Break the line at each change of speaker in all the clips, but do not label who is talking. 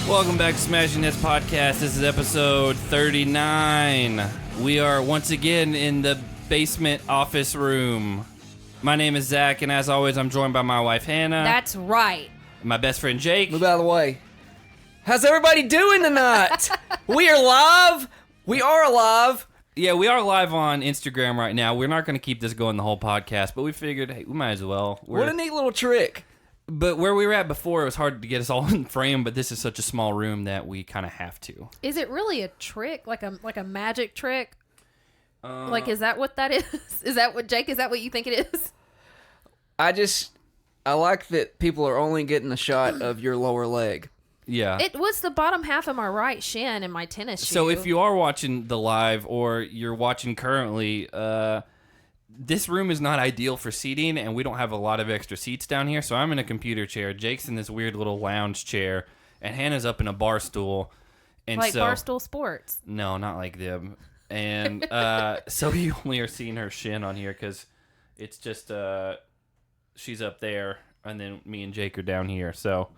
Welcome back to Smashing Heads Podcast. This is episode 39. We are once again in the basement office room. My name is Zach, and as always, I'm joined by my wife, Hannah.
That's right.
My best friend, Jake.
Move out of the way. How's everybody doing tonight? We are live. We are alive.
Yeah, we are live on Instagram right now. We're not going to keep this going the whole podcast, but we figured, hey, we might as well.
What a neat little trick.
But where we were at before, it was hard to get us all in frame, but this is such a small room that we kind of have to.
Is it really a trick? Like a magic trick? Is that what that is? Is that what, Jake, is that what you think it is?
I like that people are only getting a shot of your lower leg.
Yeah.
It was the bottom half of my right shin and my tennis shoe.
So if you are watching the live or you're watching currently, this room is not ideal for seating, and we don't have a lot of extra seats down here. So I'm in a computer chair. Jake's in this weird little lounge chair, and Hannah's up in a bar stool. And
like Barstool Sports.
No, not like them. And so you only are seeing her shin on here because it's just she's up there, and then me and Jake are down here. So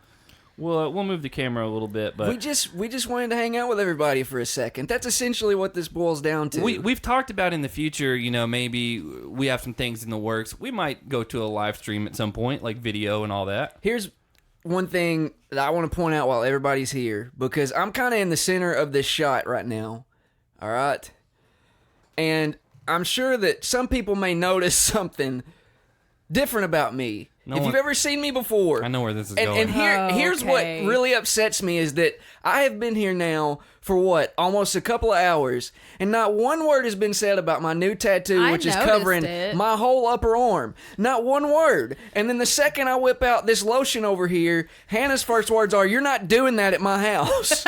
we'll move the camera a little bit, but
we just wanted to hang out with everybody for a second. That's essentially what this boils down to.
We've talked about in the future, you know, maybe we have some things in the works. We might go to a live stream at some point, like video and all that.
Here's one thing that I want to point out while everybody's here, because I'm kind of in the center of this shot right now. All right? And I'm sure that some people may notice something different about me. If you've ever seen me before.
I know where this is going.
And here's what really upsets me is that I have been here now for almost a couple of hours, and not one word has been said about my new tattoo, which is covering my whole upper arm. Not one word. And then the second I whip out this lotion over here, Hannah's first words are, "You're not doing that at my house."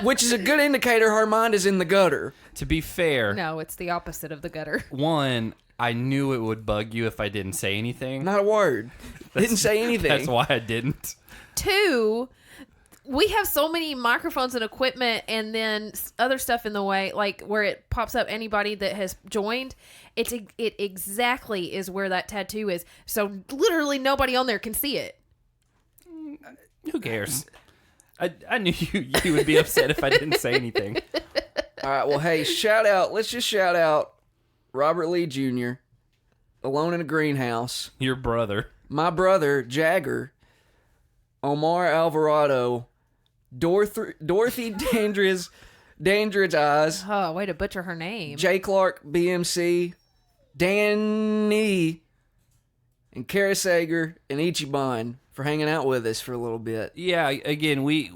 which is a good indicator her mind is in the gutter.
To be fair.
No, it's the opposite of the gutter.
One, I knew it would bug you if I didn't say anything.
Not a word. Didn't say anything.
That's why I didn't.
Two, we have so many microphones and equipment and then other stuff in the way, like where it pops up anybody that has joined. It exactly is where that tattoo is. So literally nobody on there can see it.
Who cares? I knew you would be upset if I didn't say anything.
All right, well, hey, let's just shout out Robert Lee Jr., Alone in a Greenhouse.
Your brother.
My brother, Jagger. Omar Alvarado. Dorothy Dandridge Eyes.
Oh, way to butcher her name.
J. Clark, BMC. Danny. And Kara Sager and Ichiban for hanging out with us for a little bit.
Yeah, again, we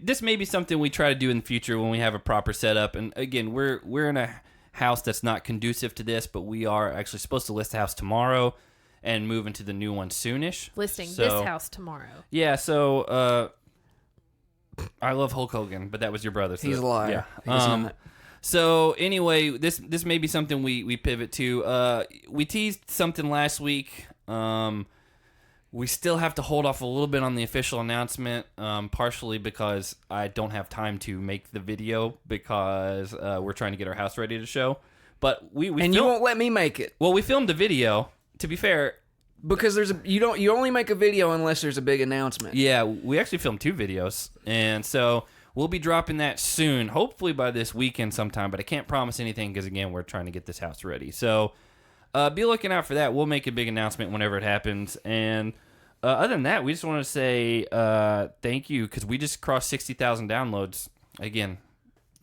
this may be something we try to do in the future when we have a proper setup. And again, we're in a house that's not conducive to this, but we are actually supposed to list the house tomorrow and move into the new one soonish.
Listing this house tomorrow.
Yeah, so I love Hulk Hogan, but that was your brother. So
he's a liar.
Yeah. So anyway, this may be something we pivot to. We teased something last week. We still have to hold off a little bit on the official announcement, partially because I don't have time to make the video because we're trying to get our house ready to show. But
you won't let me make it.
Well, we filmed a video. To be fair,
because you only make a video unless there's a big announcement.
Yeah, we actually filmed 2 videos, and so we'll be dropping that soon. Hopefully by this weekend sometime. But I can't promise anything because again, we're trying to get this house ready. So be looking out for that. We'll make a big announcement whenever it happens. And other than that, we just want to say thank you because we just crossed 60,000 downloads. Again,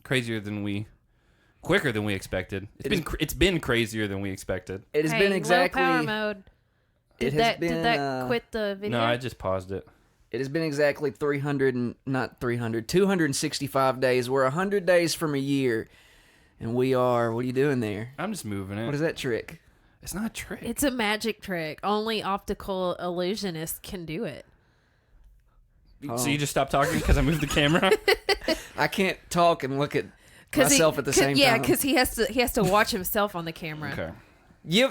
quicker than we expected. It's been crazier than we expeced.
It has been exactly
low power mode. Did that quit the video?
No, I just paused it.
It has been exactly 265 days. We're 100 days from a year, and we are. What are you doing there?
I'm just moving it.
What is that trick?
It's not a trick.
It's a magic trick. Only optical illusionists can do it.
So you just stopped talking because I moved the camera?
I can't talk and look at myself at the same time.
Yeah, because he has to watch himself on the camera.
Okay.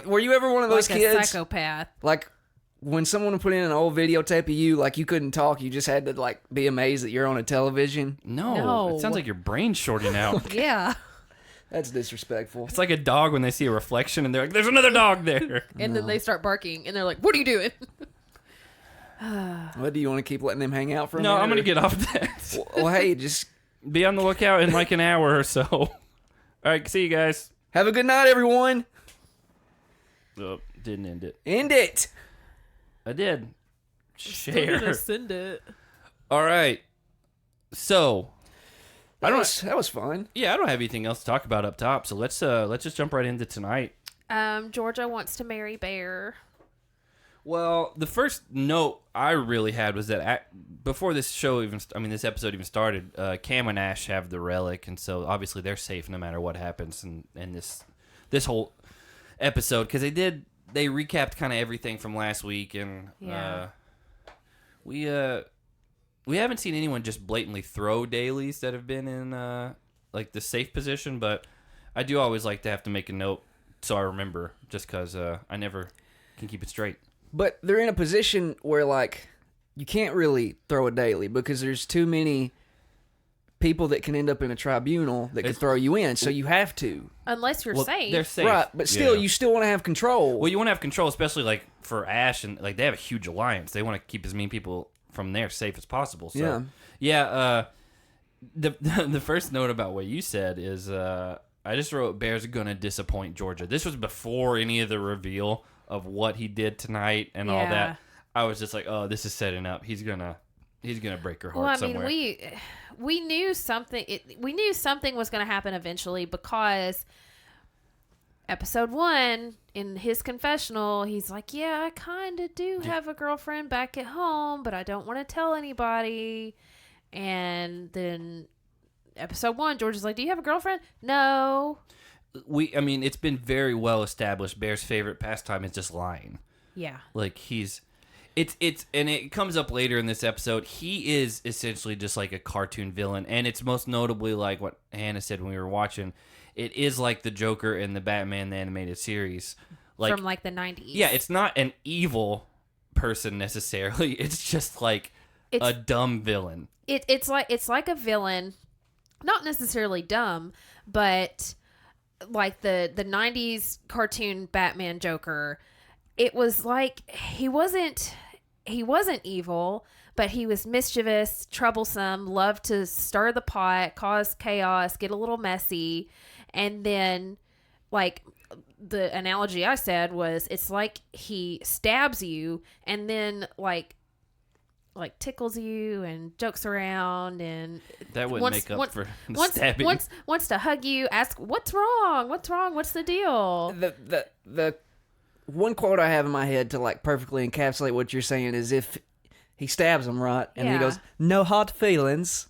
Were you ever one of those kids?
Like a psychopath.
Like when someone would put in an old videotape of you, like you couldn't talk, you just had to like be amazed that you're on a television?
No. It sounds like your brain's shorting out.
Yeah.
That's disrespectful.
It's like a dog when they see a reflection and they're like, there's another dog there.
And then they start barking and they're like, what are you doing?
What, do you want to keep letting them hang out for a minute?
No, I'm going to get off that.
Well, hey, just
be on the lookout in like an hour or so. All right, see you guys.
Have a good night, everyone.
Oh, didn't end it.
End it.
I did. Share.
Send it.
All right. So,
That was fun.
yeah, I don't have anything else to talk about up top. So let's just jump right into tonight.
Georgia wants to marry Bear.
Well, the first note I really had was that before this this episode even started, Cam and Ash have the relic, and so obviously they're safe no matter what happens in this whole episode, because they recapped kind of everything from last week, and we haven't seen anyone just blatantly throw dailies that have been in like the safe position, but I do always like to have to make a note so I remember, just because I never can keep it straight.
But they're in a position where, like, you can't really throw a daily because there's too many people that can end up in a tribunal that can throw you in, so you have to.
Unless you're safe.
They're safe.
Right, but still, you still want to have control.
Well, you want to have control, especially, like, for Ash, and, like, they have a huge alliance. They want to keep as many people from there safe as possible. So, the first note about what you said is, I just wrote, Bear's gonna disappoint Georgia. This was before any of the reveal of what he did tonight and all that. I was just like, oh, this is setting up. He's gonna break her heart somewhere.
We knew something. We knew something was going to happen eventually, because episode 1 in his confessional, he's like, "Yeah, I kind of do have a girlfriend back at home, but I don't want to tell anybody." And then episode 1, George is like, "Do you have a girlfriend?" No.
It's been very well established. Bear's favorite pastime is just lying.
Yeah.
Like and it comes up later in this episode. He is essentially just like a cartoon villain, and it's most notably like what Hannah said when we were watching. It is like the Joker in the Batman the Animated Series, like
from like the 90s.
Yeah, it's not an evil person necessarily. It's just like a dumb villain.
It's like a villain, not necessarily dumb, but like the 90s cartoon Batman Joker. It was like he wasn't evil, but he was mischievous, troublesome, loved to stir the pot, cause chaos, get a little messy. And then, like, the analogy I said was, it's like he stabs you and then like tickles you and jokes around, and
that wouldn't make up for stabbing.
Wants to hug you, ask what's wrong, what's the deal.
The one quote I have in my head to like perfectly encapsulate what you're saying is, if he stabs him, right, and he goes, "No hard feelings,"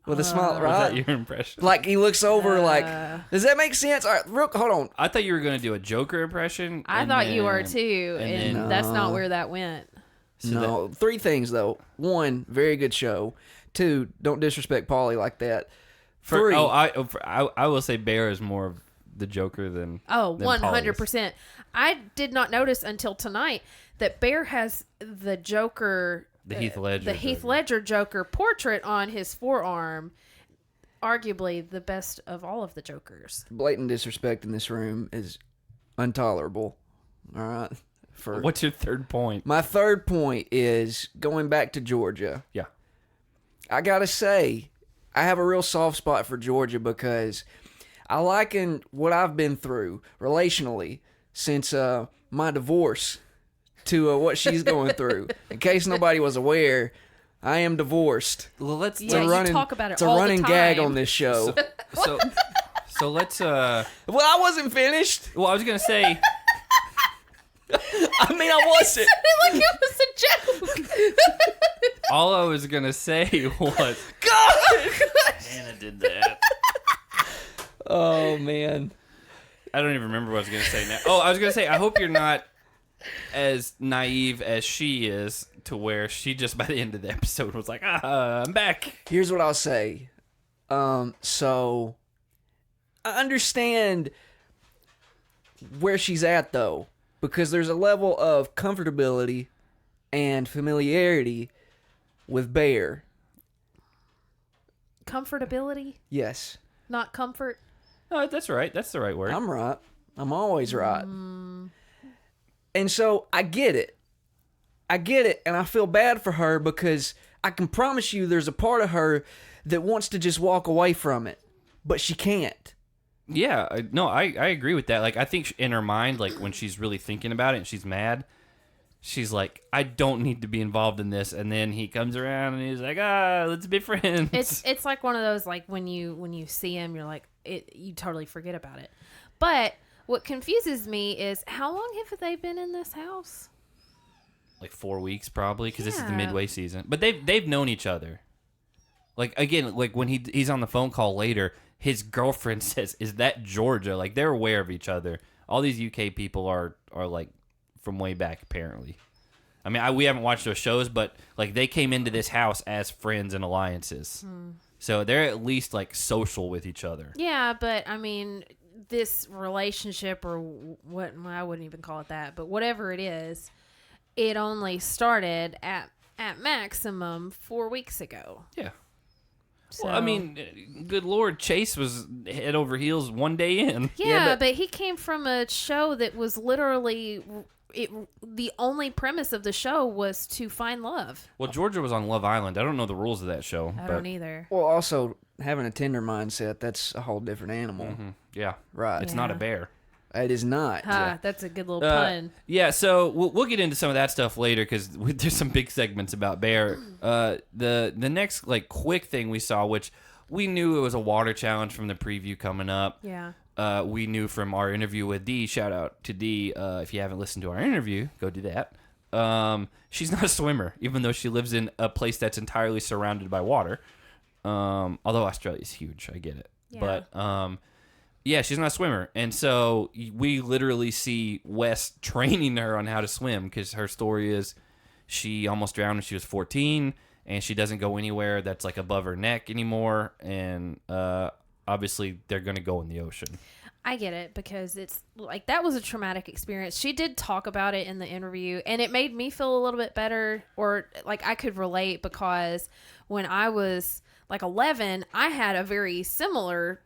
with a smile, right?
Was that your impression?
Like, he looks over, like, does that make sense? All right, hold on.
I thought you were going to do a Joker impression.
I thought you were too, and that's not where that went.
So
no, 3 things though. 1, very good show. 2, don't disrespect Paulie like that. 3,
I will say Bear is more of the Joker than
100%. I did not notice until tonight that Bear has the Joker,
the Heath
Ledger Joker portrait on his forearm. Arguably the best of all of the Jokers.
Blatant disrespect in this room is intolerable. All right.
What's your third point?
My third point is going back to Georgia.
Yeah.
I gotta say, I have a real soft spot for Georgia because I liken what I've been through relationally since my divorce to what she's going through. In case nobody was aware, I am divorced.
Well, let's
you talk about it.
It's a running gag on this show.
So let's.
Well, I wasn't finished.
Well, I was gonna say.
I mean, I wasn't.
Like it was a joke.
All I was gonna say was,
God!
Hannah did that.
Oh man,
I don't even remember what I was gonna say now. Oh, I was gonna say, I hope you're not as naive as she is, to where she just by the end of the episode was like, I'm back.
Here's what I'll say. So I understand where she's at though, because there's a level of comfortability and familiarity with Bear.
Comfortability?
Yes.
Not comfort?
Oh, that's right. That's the right word.
I'm right. I'm always right. And so I get it. I get it, and I feel bad for her because I can promise you there's a part of her that wants to just walk away from it, but she can't.
Yeah, I agree with that. Like, I think in her mind, like, when she's really thinking about it and she's mad, she's like, I don't need to be involved in this. And then he comes around and he's like, let's be friends.
It's like one of those, like, when you see him, you're like, you totally forget about it. But what confuses me is, how long have they been in this house?
Like 4 weeks, probably, because this is the midway season. But they've known each other. Like, again, like, when he's on the phone call later, his girlfriend says, "Is that Georgia?" Like, they're aware of each other. All these UK people are like from way back, apparently. I mean, we haven't watched those shows, but like, they came into this house as friends and alliances. So they're at least like social with each other.
Yeah, but I mean, this relationship, or what, I wouldn't even call it that, but whatever it is, it only started at maximum 4 weeks ago.
Yeah.
So,
Well, I mean, good Lord, Chase was head over heels one day in.
Yeah, but he came from a show that was literally... the only premise of the show was to find love.
Well, Georgia was on Love Island. I don't know the rules of that show.
I don't either.
Well, also, having a tender mindset, that's a whole different animal.
Mm-hmm. Yeah.
Right.
It's not a bear.
It is not.
That's a good little pun.
Yeah, so we'll get into some of that stuff later because there's some big segments about Bear. The next like quick thing we saw, which we knew it was a water challenge from the preview coming up.
Yeah.
We knew from our interview with Dee. Shout out to Dee. If you haven't listened to our interview, go do that. She's not a swimmer, even though she lives in a place that's entirely surrounded by water. Although Australia's huge, I get it.
Yeah.
But yeah, she's not a swimmer. And so we literally see Wes training her on how to swim because her story is she almost drowned when she was 14 and she doesn't go anywhere that's like above her neck anymore. And obviously they're going to go in the ocean.
I get it because it's like that was a traumatic experience. She did talk about it in the interview and it made me feel a little bit better, or like I could relate, because when I was like 11, I had a very similar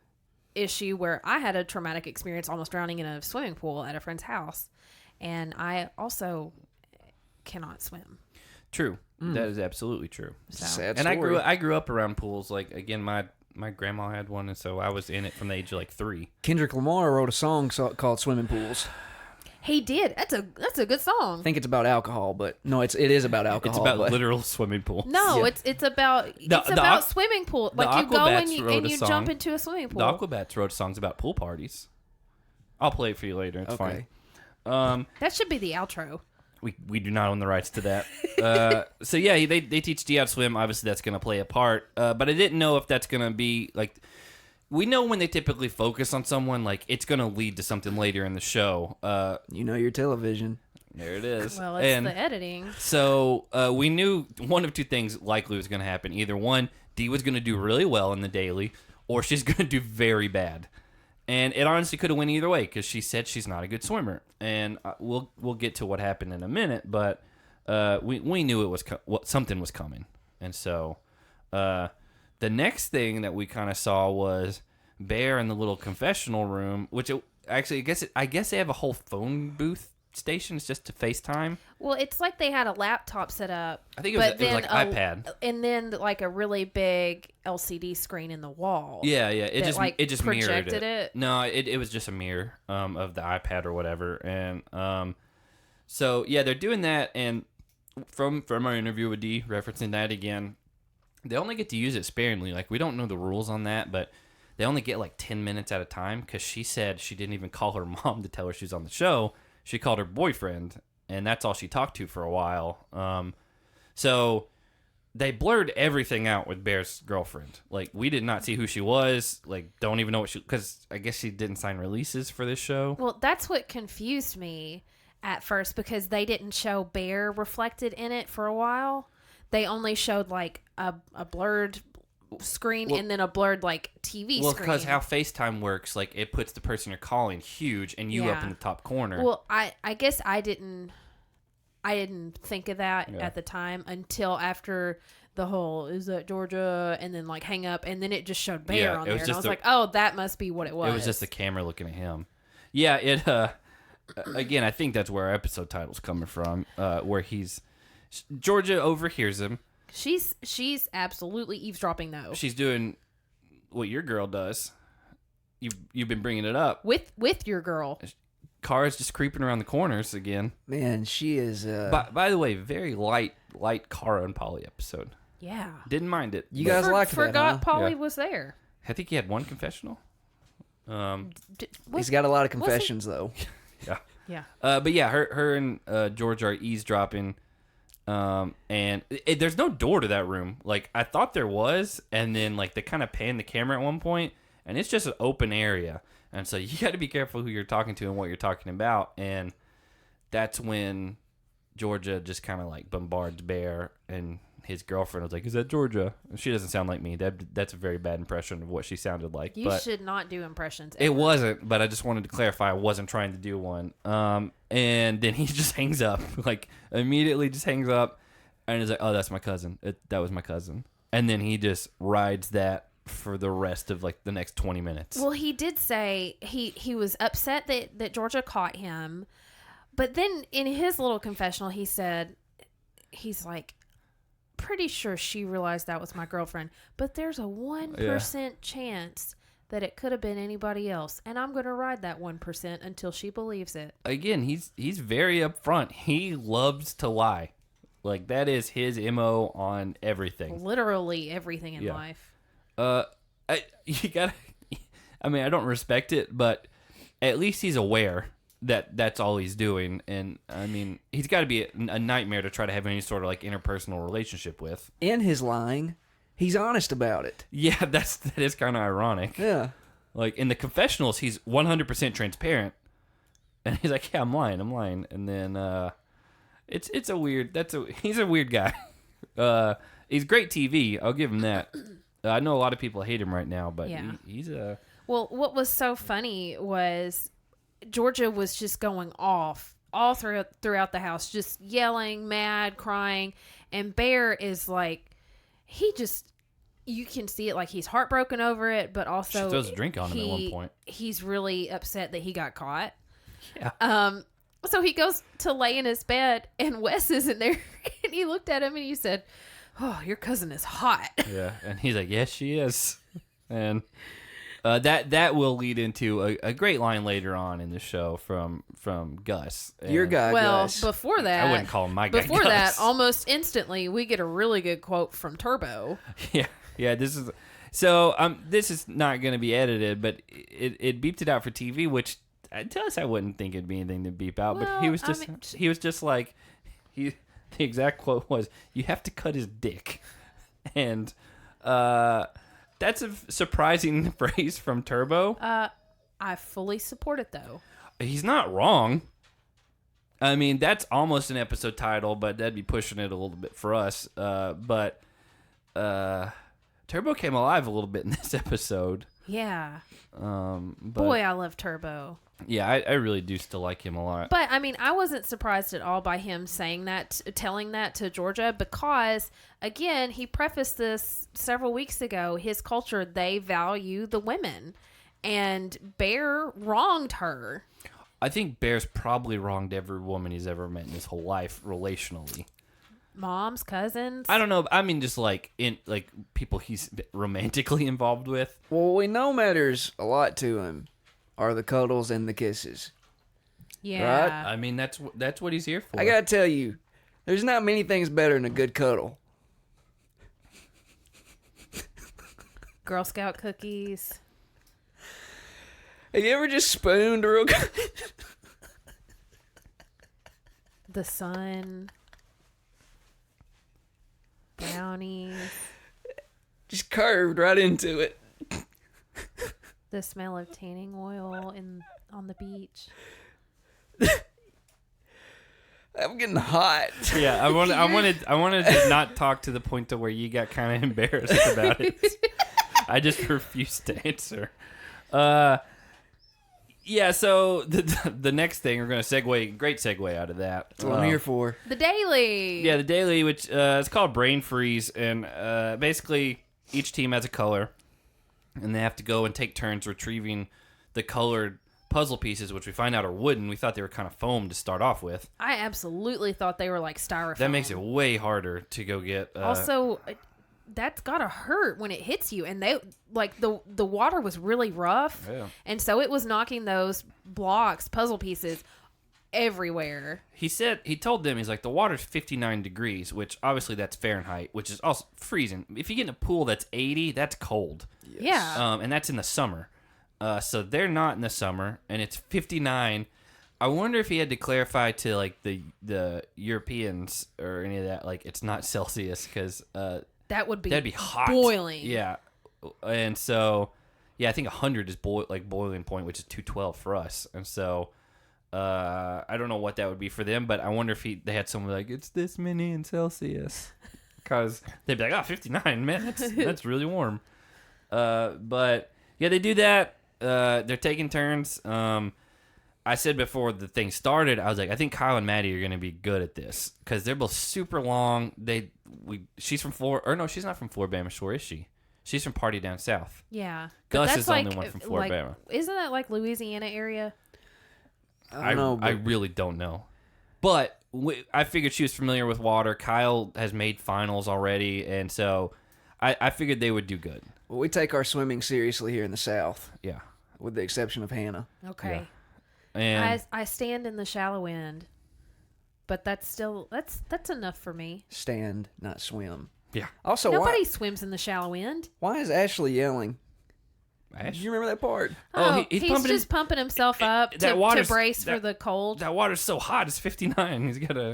issue where I had a traumatic experience almost drowning in a swimming pool at a friend's house, and I also cannot swim.
True. That is absolutely true.
So. Sad
and
story.
I grew up around pools. Like, again, my grandma had one, and so I was in it from the age of like 3.
Kendrick Lamar wrote a song called "Swimming Pools."
He did. That's a good song.
I think it's about alcohol, but no, it is about alcohol.
It's about literal swimming pools.
No,
Yeah.
it's about swimming pool. Like you go and you jump into a swimming pool.
The Aquabats wrote songs about pool parties. I'll play it for you later. It's
Okay.
fine.
That should be the outro.
We do not own the rights to that. So yeah, they teach Dee how to swim. Obviously, that's going to play a part. But I didn't know if that's going to be like. We know when they typically focus on someone, like it's going to lead to something later in the show.
You know your television.
There it is.
Well, it's the editing.
So we knew one of two things likely was going to happen. Either one, Dee was going to do really well in the daily, or she's going to do very bad. And it honestly could have went either way because she said she's not a good swimmer. And we'll get to what happened in a minute, but we knew it was something was coming. And so the next thing that we kind of saw was Bear in the little confessional room, which I guess they have a whole phone booth stations just to FaceTime.
Well, it's like they had a laptop set up.
I think it was like iPad,
and then like a really big LCD screen in the wall.
Yeah. It just
projected
mirrored
it.
No, it was just a mirror of the iPad or whatever, and so yeah, they're doing that. And from our interview with Dee, referencing that again, they only get to use it sparingly. Like, we don't know the rules on that, but they only get like 10 minutes at a time because she said she didn't even call her mom to tell her she was on the show. She called her boyfriend, and that's all she talked to for a while. So they blurred everything out with Bear's girlfriend. Like, we did not see who she was. Like, don't even know what because I guess she didn't sign releases for this show.
Well, that's what confused me at first, because they didn't show Bear reflected in it for a while. They only showed like a blurred screen and then a blurred like TV screen.
Well, because how FaceTime works, like it puts the person you're calling huge and you up in the top corner.
Well, I guess I didn't think of that at the time until after the whole "is that Georgia?" and then like hang up, and then it just showed Bear on there, and I was like, oh, that must be what it was.
It was just the camera looking at him. Yeah, it again, I think that's where our episode title's coming from, where he's Georgia overhears him.
She's absolutely eavesdropping though.
She's doing what your girl does. You've been bringing it up
with your girl.
Cars just creeping around the corners again.
Man, she is.
By the way, very light Cara and Polly episode.
Yeah,
didn't mind it.
You guys liked that,
Forgot
huh?
Polly was there.
I think he had one confessional.
He's got a lot of confessions though.
Yeah.
Yeah.
But yeah, her and George are eavesdropping. And there's no door to that room. Like I thought there was, and then like they kind of pan the camera at one point, and it's just an open area. And so you got to be careful who you're talking to and what you're talking about. And that's when Georgia just kind of like bombards Bear, and his girlfriend was like, "Is that Georgia?" And she doesn't sound like me. That's a very bad impression of what she sounded like.
You should not do impressions. Ever.
It wasn't, but I just wanted to clarify I wasn't trying to do one. And then he just hangs up, like immediately just hangs up, and is like, "Oh, that's my cousin. That was my cousin." And then he just rides that for the rest of like the next 20 minutes.
Well, he did say he was upset that Georgia caught him, but then in his little confessional, he said, he's like, pretty sure she realized that was my girlfriend, but there's a 1% chance that it could have been anybody else, and I'm going to ride that 1% until she believes it. Again,
he's very upfront. He loves to lie. Like that is his MO on everything.
Literally everything in life.
You gotta. I mean, I don't respect it, but at least he's aware that that's all he's doing. And I mean, he's got to be a nightmare to try to have any sort of like interpersonal relationship with.
In his lying, he's honest about it.
Yeah, that is kind of ironic.
Yeah.
Like in the confessionals, he's 100% transparent, and he's like, "Yeah, I'm lying," and then it's a weird. He's a weird guy. He's great TV. I'll give him that. I know a lot of people hate him right now, but he's a...
Well, what was so funny was Georgia was just going off all throughout the house, just yelling, mad, crying. And Bear is like, you can see it, like he's heartbroken over it, but also...
She throws a drink on him at one point.
He's really upset that he got caught.
Yeah.
So he goes to lay in his bed, and Wes isn't there. And he looked at him and he said... "Oh, your cousin is hot."
Yeah, and he's like, "Yes, she is," and that will lead into a great line later on in the show from Gus. And
your guy,
well,
Gus.
Before that,
I wouldn't call him my guy.
Before
Gus.
that, almost instantly, we get a really good quote from Turbo.
Yeah. This is not going to be edited, but it beeped it out for TV, which to us I wouldn't think it'd be anything to beep out.
Well,
but he was just like The exact quote was, "You have to cut his dick," and that's a surprising phrase from Turbo.
I fully support it though.
He's not wrong. I mean, that's almost an episode title, but that'd be pushing it a little bit for us. But Turbo came alive a little bit in this episode.
Yeah.
But,
boy, I love Turbo.
Yeah, I really do still like him a lot.
But I mean, I wasn't surprised at all by him saying that, telling that to Georgia, because again, he prefaced this several weeks ago. His culture, they value the women, and Bear wronged her.
I think Bear's probably wronged every woman he's ever met in his whole life relationally.
Moms, cousins.
I don't know. I mean, just like people he's romantically involved with.
Well, we know matters a lot to him are the cuddles and the kisses.
Yeah.
Right?
I mean, that's what he's here for.
I gotta tell you, there's not many things better than a good cuddle.
Girl Scout cookies.
Have you ever just spooned real good?
The sun. Brownies.
Just curved right into it.
The smell of tanning oil on the beach.
I'm getting hot.
Yeah, I wanted to not talk to the point to where you got kind of embarrassed about it. I just refused to answer. Yeah, so the next thing we're going to great segue out of that.
That's what I'm here for.
The Daily.
Yeah, the Daily, which is called Brain Freeze, and basically each team has a color, and they have to go and take turns retrieving the puzzle pieces, which we find out are wooden. We thought they were kind of foam to start off with.
I absolutely thought they were like styrofoam.
That makes it way harder to go get.
Also, that's gotta hurt when it hits you, and they like the water was really rough, and so it was knocking those puzzle pieces everywhere.
He told them, he's like, the water's 59 degrees, which obviously that's Fahrenheit, which is also freezing. If you get in a pool that's 80, that's cold.
Yes. Yeah.
And that's in the summer. So they're not in the summer, and it's 59. I wonder if he had to clarify to like the Europeans or any of that, like it's not Celsius, because that'd be hot,
boiling.
Yeah, and so I think 100 is boiling point, which is 212 for us, and so I don't know what that would be for them, but I wonder if they had someone like it's this many in Celsius, because they'd be like, 59, man, that's really warm. But yeah, they do that. They're taking turns. I said before the thing started, I was like, I think Kyle and Maddie are going to be good at this because they're both super long. She's from Florida, or no, she's not from Floribama Shore, is she? She's from Party Down South.
Yeah.
Gus is the only one from Floribama.
Like, isn't that like Louisiana area?
I don't know.
I really don't know. But I figured she was familiar with water. Kyle has made finals already, and so I figured they would do good.
Well, we take our swimming seriously here in the South.
Yeah.
With the exception of Hannah.
Okay.
Yeah. And
I stand in the shallow end, but that's enough for me.
Stand, not swim.
Yeah.
Also,
nobody swims in the shallow end.
Why is Ashley yelling?
Ash?
Do you remember that part?
He's just pumping himself up to brace for the cold.
That water's so hot. It's 59.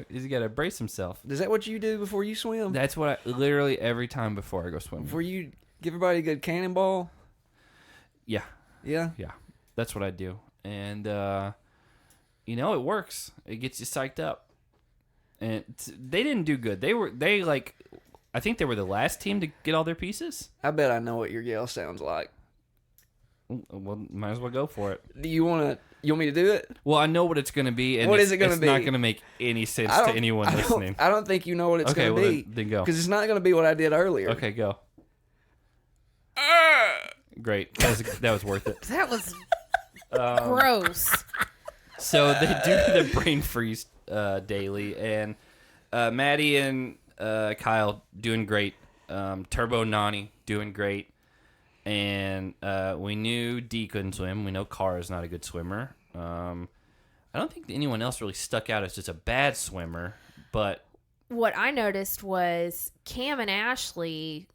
He's gotta brace himself.
Is that what you do before you swim?
That's what I literally every time before I go swimming.
Before you give everybody a good cannonball?
Yeah.
Yeah?
Yeah. That's what I do. And, it works. It gets you psyched up. And they didn't do good. I think they were the last team to get all their pieces.
I bet I know what your yell sounds like.
Well, might as well go for it.
Do you want me to do it?
Well, I know what it's going to be. And
what is it going to be?
It's not going to make any sense to anyone listening.
I don't think you know what it's going to be.
Then go.
Because it's not going to be what I did earlier.
Okay, go. Great. That was worth it.
That was gross.
So they do the brain freeze daily, and Maddie and Kyle doing great. Turbo Nani doing great. And we knew Dee couldn't swim. We know Kara's not a good swimmer. I don't think anyone else really stuck out as just a bad swimmer. But
what I noticed was Cam and Ashley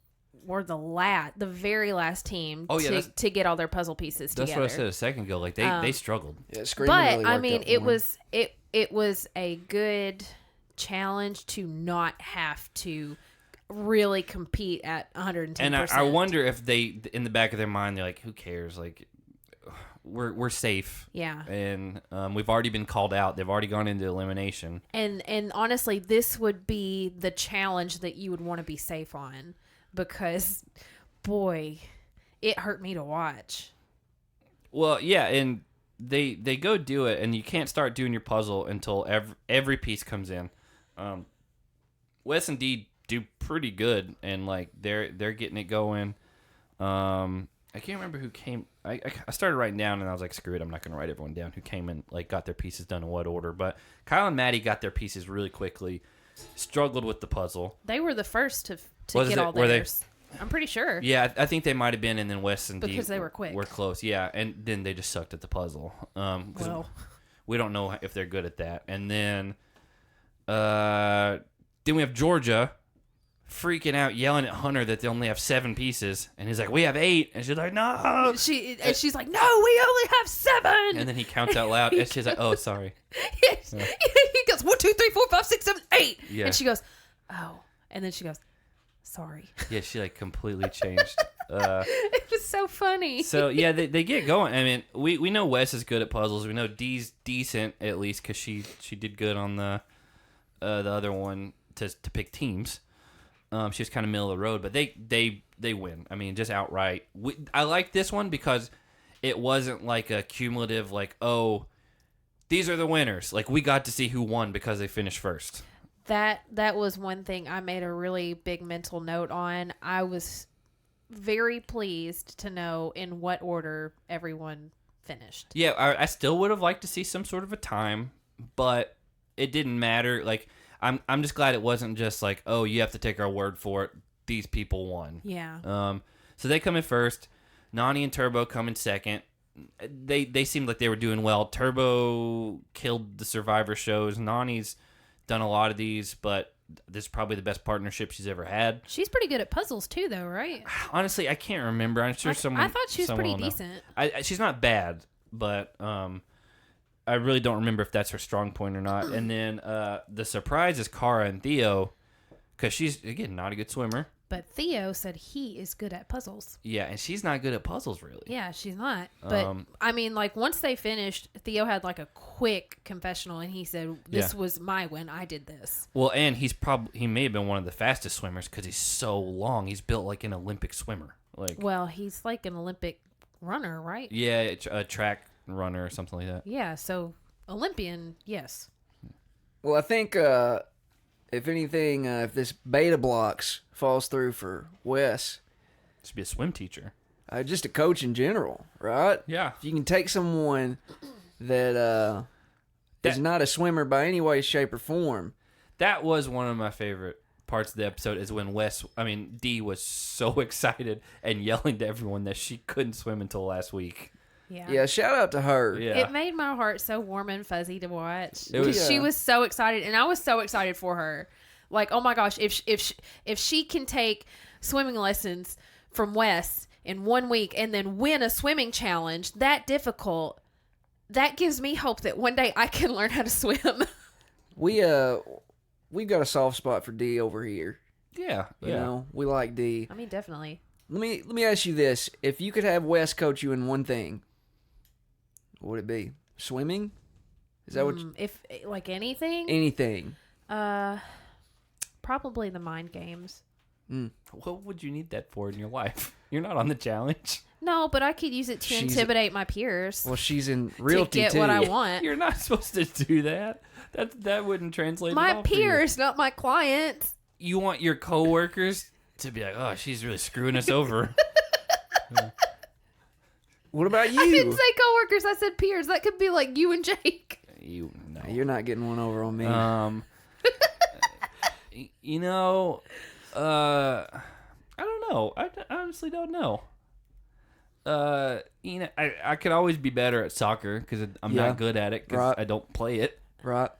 were the very last team to get all their puzzle pieces together.
That's what I said a second ago. Like they struggled.
Yeah,
but
really
I mean, it was a good challenge to not have to really compete at 110%.
And I wonder if they, in the back of their mind, they're like, who cares? Like, we're safe.
Yeah.
And we've already been called out. They've already gone into elimination.
And honestly, this would be the challenge that you would want to be safe on, because, boy, it hurt me to watch.
Well, yeah, and they go do it, and you can't start doing your puzzle until every piece comes in. Wes and Dee do pretty good, and like they're getting it going. I can't remember who came. I started writing down, and I was like, screw it, I'm not going to write everyone down who came and like got their pieces done in what order. But Kyle and Maddie got their pieces really quickly. Struggled with the puzzle.
They were the first to get all theirs. I'm pretty sure.
Yeah, I think they might have been, and then Wes and Dee
because they were quick.
Were close, yeah, and then they just sucked at the puzzle. We don't know if they're good at that. And then we have Georgia freaking out, yelling at Hunter that they only have 7 pieces, and he's like, "We have 8," and she's like, "No."
She's like, "No, we only have 7."
And then he counts out loud, and she's like, "Oh, sorry."
He goes 1, 2, 3, 4, 5, 6, 7, 8,
yeah.
And she goes, "Oh," and then she goes, "Sorry."
Yeah, she like completely changed.
It was so funny.
So yeah, they get going. I mean, we know Wes is good at puzzles. We know Dee's decent at least because she did good on the other one to pick teams. She was kind of middle of the road, but they win. I mean, just outright. I like this one because it wasn't like a cumulative, like, oh, these are the winners. Like, we got to see who won because they finished first.
That was one thing I made a really big mental note on. I was very pleased to know in what order everyone finished.
Yeah, I still would have liked to see some sort of a time, but it didn't matter. Like, I'm just glad it wasn't just like, oh, you have to take our word for it. These people won.
Yeah.
So they come in first. Nani and Turbo come in second. They seemed like they were doing well. Turbo killed the Survivor shows. Nani's done a lot of these, but this is probably the best partnership she's ever had.
She's pretty good at puzzles too, though, right?
Honestly, I can't remember. I'm sure someone.
I thought she was pretty
will know.
decent.
She's not bad, but I really don't remember if that's her strong point or not. And then the surprise is Cara and Theo, because she's, again, not a good swimmer.
But Theo said he is good at puzzles.
Yeah, and she's not good at puzzles, really.
Yeah, she's not. But, I mean, like, once they finished, Theo had, like, a quick confessional, and he said, this was my win. I did this.
Well, and he may have been one of the fastest swimmers because he's so long. He's built like an Olympic swimmer. Like,
well, he's like an Olympic runner, right?
Yeah, a track runner or something like that.
Yeah, so Olympian, yes.
Well, I think, if anything, if this beta blocks falls through for Wes,
Should be a swim teacher.
Just a coach in general, right?
Yeah.
If you can take someone that is not a swimmer by any way, shape, or form.
That was one of my favorite parts of the episode is when Dee was so excited and yelling to everyone that she couldn't swim until last week.
Yeah, shout out to her.
Yeah.
It made my heart so warm and fuzzy to watch.
Was,
she was so excited, and I was so excited for her. Like, oh my gosh, if she can take swimming lessons from Wes in 1 week and then win a swimming challenge that difficult, that gives me hope that one day I can learn how to swim.
We've got a soft spot for D over here.
Yeah.
You know, we like D.
I mean, definitely.
Let me ask you this: if you could have Wes coach you in one thing, what would it be? Swimming? Is that what?
If like anything?
Anything.
Probably the mind games.
What would you need that for in your life? You're not on the challenge.
No, but I could use it to intimidate my peers.
Well, she's in realty
to get
too.
what I want.
You're not supposed to do that. That wouldn't translate.
My
at all for you.
peers, not my clients.
You want your coworkers to be like, oh, she's really screwing us over.
What about you?
I didn't say coworkers. I said peers. That could be like you and Jake.
No.
You're not getting one over on me.
You know, I don't know. I honestly don't know. You know, I could always be better at soccer because I'm not good at it because I don't play it.
Right.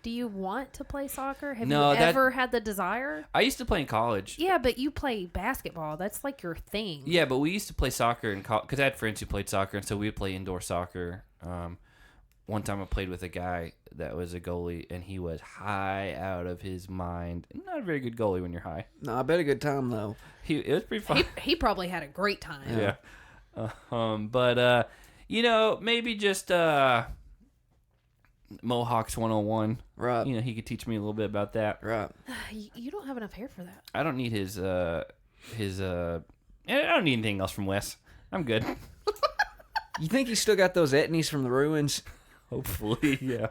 Do you want to play soccer? Have
No,
you ever had the desire?
I used to play in college.
Yeah, but you play basketball. That's like your thing.
Yeah, but we used to play soccer in college because I had friends who played soccer, and so we would play indoor soccer. One time I played with a guy that was a goalie, and he was high out of his mind. Not a very good goalie when you're high.
No, I bet a good time though.
It was pretty fun.
He probably had a great time.
Yeah. But you know, maybe just Mohawks 101.
Right.
You know, he could teach me a little bit about that.
Right.
You don't have enough hair for that.
I don't need his I don't need anything else from Wes. I'm good.
You think he's still got those etnies from the ruins?
Hopefully, yeah.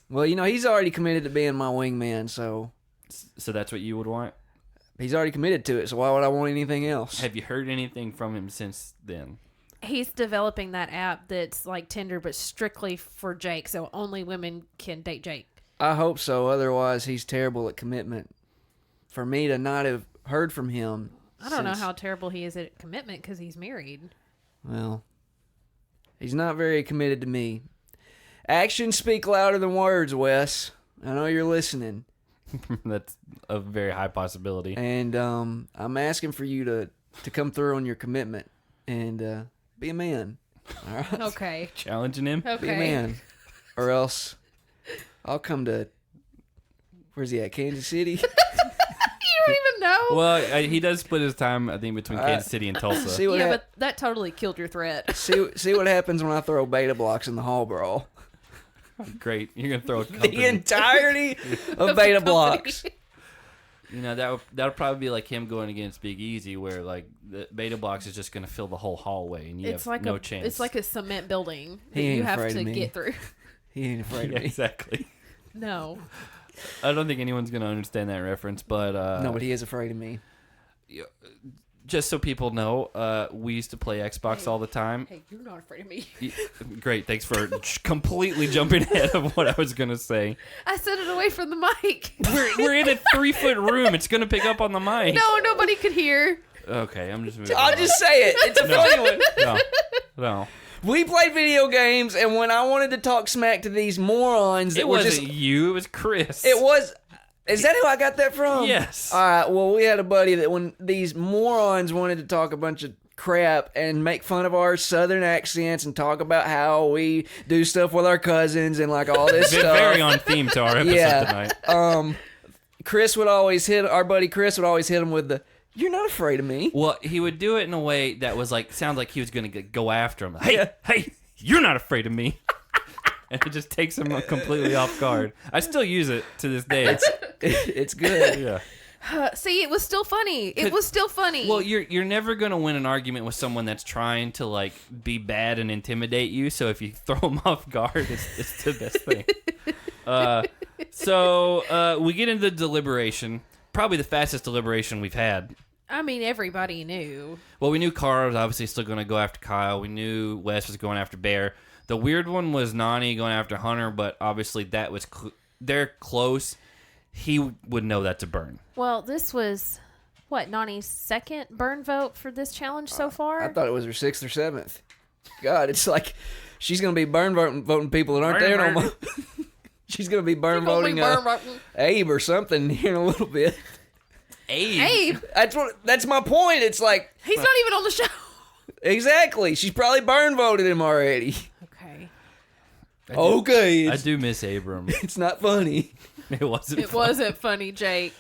Well, you know, he's already committed to being my wingman, so
that's what you would want?
he's already committed to it, so why would I want anything else?
Have you heard anything from him since then?
He's developing that app that's like Tinder, but strictly for Jake, so only women can date Jake.
I hope so. Otherwise, he's terrible at commitment. For me to not have heard from him,
I don't know how terrible he is at commitment because he's married.
Well, he's not very committed to me. Actions speak louder than words, Wes. I know you're listening.
That's a very high possibility.
And I'm asking for you to come through on your commitment and be a man. All right?
Okay.
Challenging him?
Okay.
Be a man. Or else I'll come to... Where's he at? Kansas City?
You don't even know.
Well, he does split his time, I think, between Kansas City and Tulsa.
See what
Yeah, but that totally killed your threat.
see what happens when I throw beta blocks in the hall brawl.
Great. You're going to throw a company.
The entirety of beta blocks.
You know, that'll probably be like him going against Big Easy, where like the beta blocks is just going to fill the whole hallway, and you
It's
have
like
no chance.
It's like a cement building that
He ain't
you have
afraid
to
of me.
get through.
He ain't afraid
Yeah,
of me.
exactly.
No.
I don't think anyone's going to understand that reference, but
No, but he is afraid of me.
just so people know, we used to play Xbox all the time.
Hey, you're not afraid of me.
Great, thanks for completely jumping ahead of what I was gonna say.
I set it away from the mic.
We're in a 3-foot room. It's gonna pick up on the mic.
No, nobody could hear.
Okay, I'm just moving
I'll
on.
just say it. It's a funny one.
No.
We played video games, and when I wanted to talk smack to these morons that
It
were
wasn't
just...
you, it was Chris.
It was... Is that who I got that from?
Yes.
All right, well, we had a buddy that when these morons wanted to talk a bunch of crap and make fun of our southern accents and talk about how we do stuff with our cousins and like all this stuff.
Very on theme to our episode tonight.
Chris would always hit... Our buddy Chris would always hit him with the... You're not afraid of me.
Well, he would do it in a way that was like, sounds like he was going to go after him. Hey, you're not afraid of me. And it just takes him completely off guard. I still use it to this day.
It's good.
Yeah.
See, it was still funny. It was still funny.
Well, you're never going to win an argument with someone that's trying to like be bad and intimidate you. So if you throw them off guard, it's the best thing. So we get into the deliberation. Probably the fastest deliberation we've had.
I mean, everybody knew.
Well, we knew Carl was obviously still going to go after Kyle. We knew Wes was going after Bear. The weird one was Nani going after Hunter, but obviously that was they're close. He would know that's a burn.
Well, this was, Nani's second burn vote for this challenge so far?
I thought it was her 6th or 7th. God, it's like she's going to be burn voting people that aren't there no more. She's going to be burn voting Abe or something here in a little bit.
Abe?
That's my point. It's like...
He's not even on the show.
Exactly. She's probably burn voted him already.
Okay.
Okay.
I do miss Abram.
It's not funny.
It wasn't
It wasn't funny, Jake.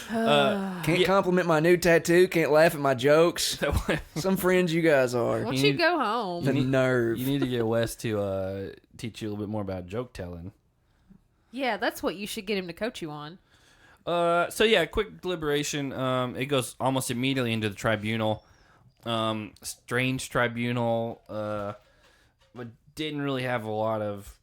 Can't compliment my new tattoo. Can't laugh at my jokes. Some friends you guys are.
Why don't you go home?
The nerve.
You need to get Wes to teach you a little bit more about joke telling.
Yeah, that's what you should get him to coach you on.
So yeah, quick deliberation. It goes almost immediately into the tribunal. Strange tribunal. But didn't really have a lot of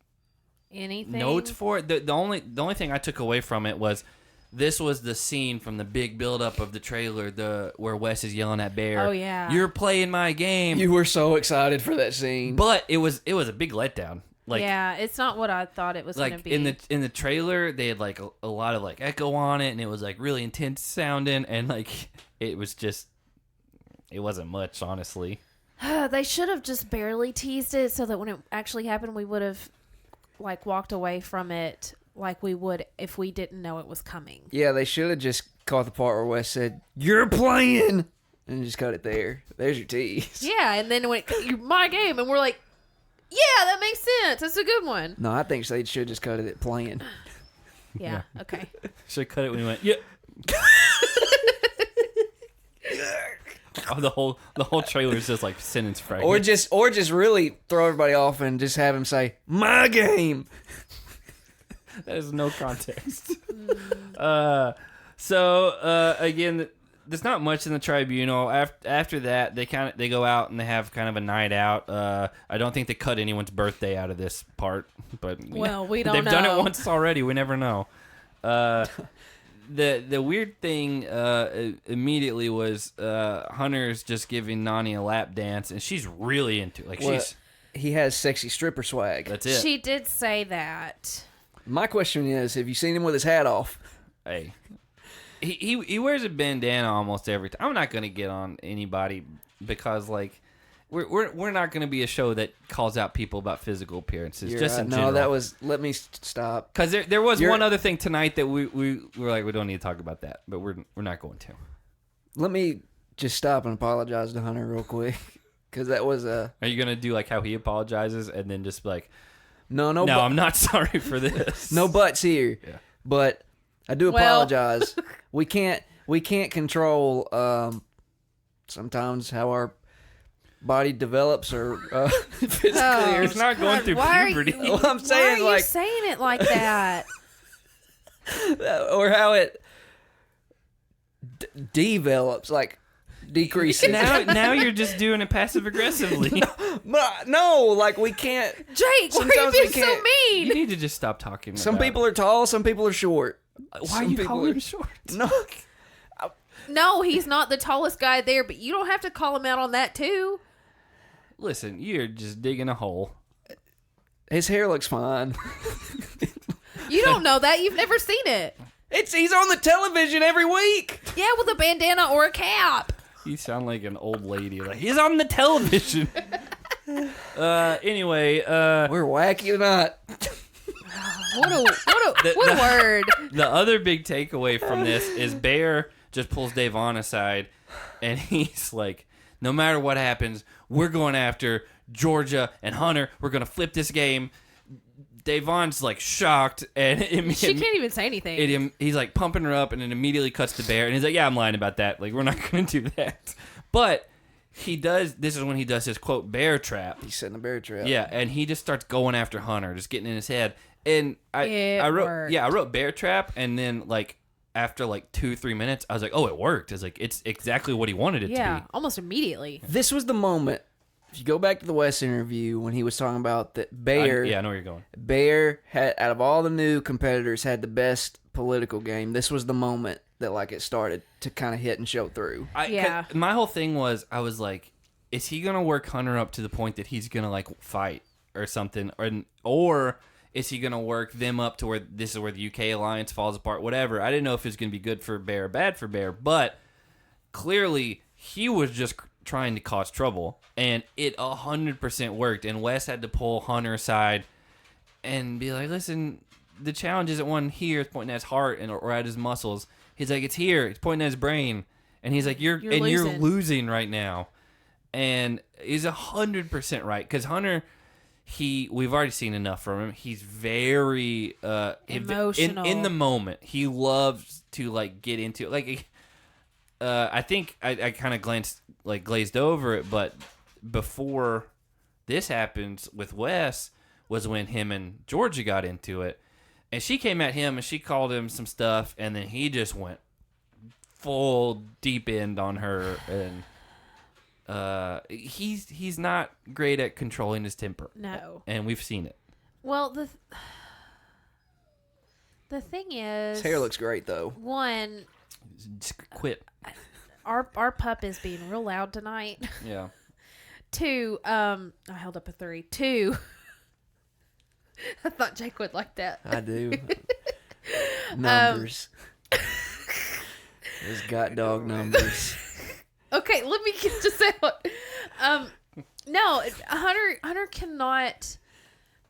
anything
notes for it. The only thing I took away from it was this was the scene from the big buildup of the trailer, where Wes is yelling at Bear.
Oh yeah,
you're playing my game.
You were so excited for that scene,
but it was a big letdown. Like,
yeah, it's not what I thought it was
like
going to be.
in the trailer, they had like a lot of like echo on it, and it was like really intense sounding, and like it wasn't much, honestly.
They should have just barely teased it so that when it actually happened, we would have like walked away from it like we would if we didn't know it was coming.
Yeah, they should have just caught the part where Wes said, "You're playing," and just cut it there. There's your tease.
Yeah, and then when my game, and we're like, yeah, that makes sense. That's a good one.
No, I think they should just cut it at playing.
Yeah. Okay.
Should have cut it when he went, yeah. Oh, the whole trailer is just like sentence fragments.
Or just really throw everybody off and just have him say, "My game."
That is no context. Again, there's not much in the tribunal. After that, they go out and they have kind of a night out. I don't think they cut anyone's birthday out of this part, but
we don't know.
They've done it once already. We never know. The weird thing immediately was Hunter's just giving Nani a lap dance, and she's really into it. Like
he has sexy stripper swag.
That's it.
She did say that.
My question is, have you seen him with his hat off?
Hey, he wears a bandana almost every time. I'm not gonna get on anybody because like we're not gonna be a show that calls out people about physical appearances.
You're
just
right.
in general.
No, that was. Let me stop.
Because there was one other thing tonight that we were like, we don't need to talk about that, but we're not going to.
Let me just stop and apologize to Hunter real quick, because that was a.
Are you gonna do like how he apologizes and then just be like,
no,
I'm not sorry for this.
No buts here.
Yeah.
But I do apologize. we can't control sometimes how our body develops or physically.
Oh,
it's not going through puberty.
Well, I'm saying
why are you saying it like that?
Or how it develops, like decreases.
now you're just doing it passive aggressively.
No, like we can't.
Jake, why are you being so mean?
You need to just stop talking.
Some people are tall, some people are short.
Why are you calling him short?
No.
No, he's not the tallest guy there, but you don't have to call him out on that too.
Listen, you're just digging a hole.
His hair looks fine.
You don't know that. You've never seen it.
He's on the television every week.
Yeah, with a bandana or a cap.
You sound like an old lady. Like, he's on the television. Anyway.
We're wacky or not.
What a word.
The other big takeaway from this is Bear just pulls Davon aside, and he's like, no matter what happens, we're going after Georgia and Hunter. We're going to flip this game. Davon's like shocked, and
she can't even say anything.
He's like pumping her up, and it immediately cuts to Bear, and he's like, yeah, I'm lying about that. Like, we're not going to do that. But he does, this is when he does his quote bear trap.
He's setting a bear trap.
Yeah, and he just starts going after Hunter, just getting in his head. And I wrote bear trap, and then like after like 2-3 minutes, I was like, oh, it worked. It's like, it's exactly what he wanted it to be.
Yeah, almost immediately.
This was the moment. If you go back to the West interview when he was talking about that Bear,
I know where you're going.
Bear had, out of all the new competitors, had the best political game. This was the moment that like it started to kind of hit and show through.
My whole thing was, I was like, is he gonna work Hunter up to the point that he's gonna like fight or something, or is he gonna work them up to where this is where the UK alliance falls apart? Whatever. I didn't know if it was gonna be good for Bear or bad for Bear, but clearly he was just trying to cause trouble, and it 100% worked. And Wes had to pull Hunter aside and be like, listen, the challenge isn't one here, it's pointing at his heart or at his muscles. He's like, it's here, it's pointing at his brain. And he's like, you're losing right now. And he's 100% right, because Hunter, we've already seen enough from him. He's very
emotional
in the moment. He loves to like get into it. Like I think I kind of glazed over it, but before this happens with Wes was when him and Georgia got into it, and she came at him and she called him some stuff, and then he just went full deep end on her, and he's not great at controlling his temper.
No,
and we've seen it.
Well, the thing is,
his hair looks great though.
One,
just quit.
Our pup is being real loud tonight.
Yeah.
2,
I held up a 3. 2, I thought Jake would like that.
I do. Numbers. Those got dog numbers.
Okay, let me get this out. No, Hunter cannot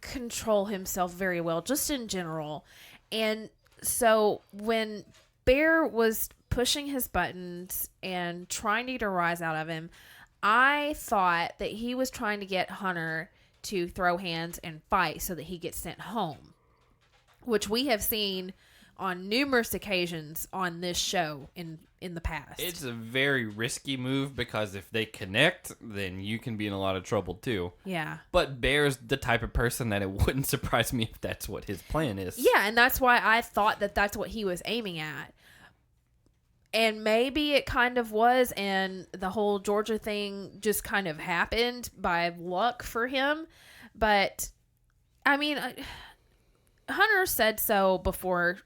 control himself very well, just in general. And so when Bear was pushing his buttons and trying to get a rise out of him, I thought that he was trying to get Hunter to throw hands and fight so that he gets sent home, which we have seen on numerous occasions on this show in the past.
It's a very risky move, because if they connect, then you can be in a lot of trouble too.
Yeah.
But Bear's the type of person that it wouldn't surprise me if that's what his plan is.
Yeah, and that's why I thought that that's what he was aiming at. And maybe it kind of was, and the whole Georgia thing just kind of happened by luck for him. But, I mean, Hunter said so before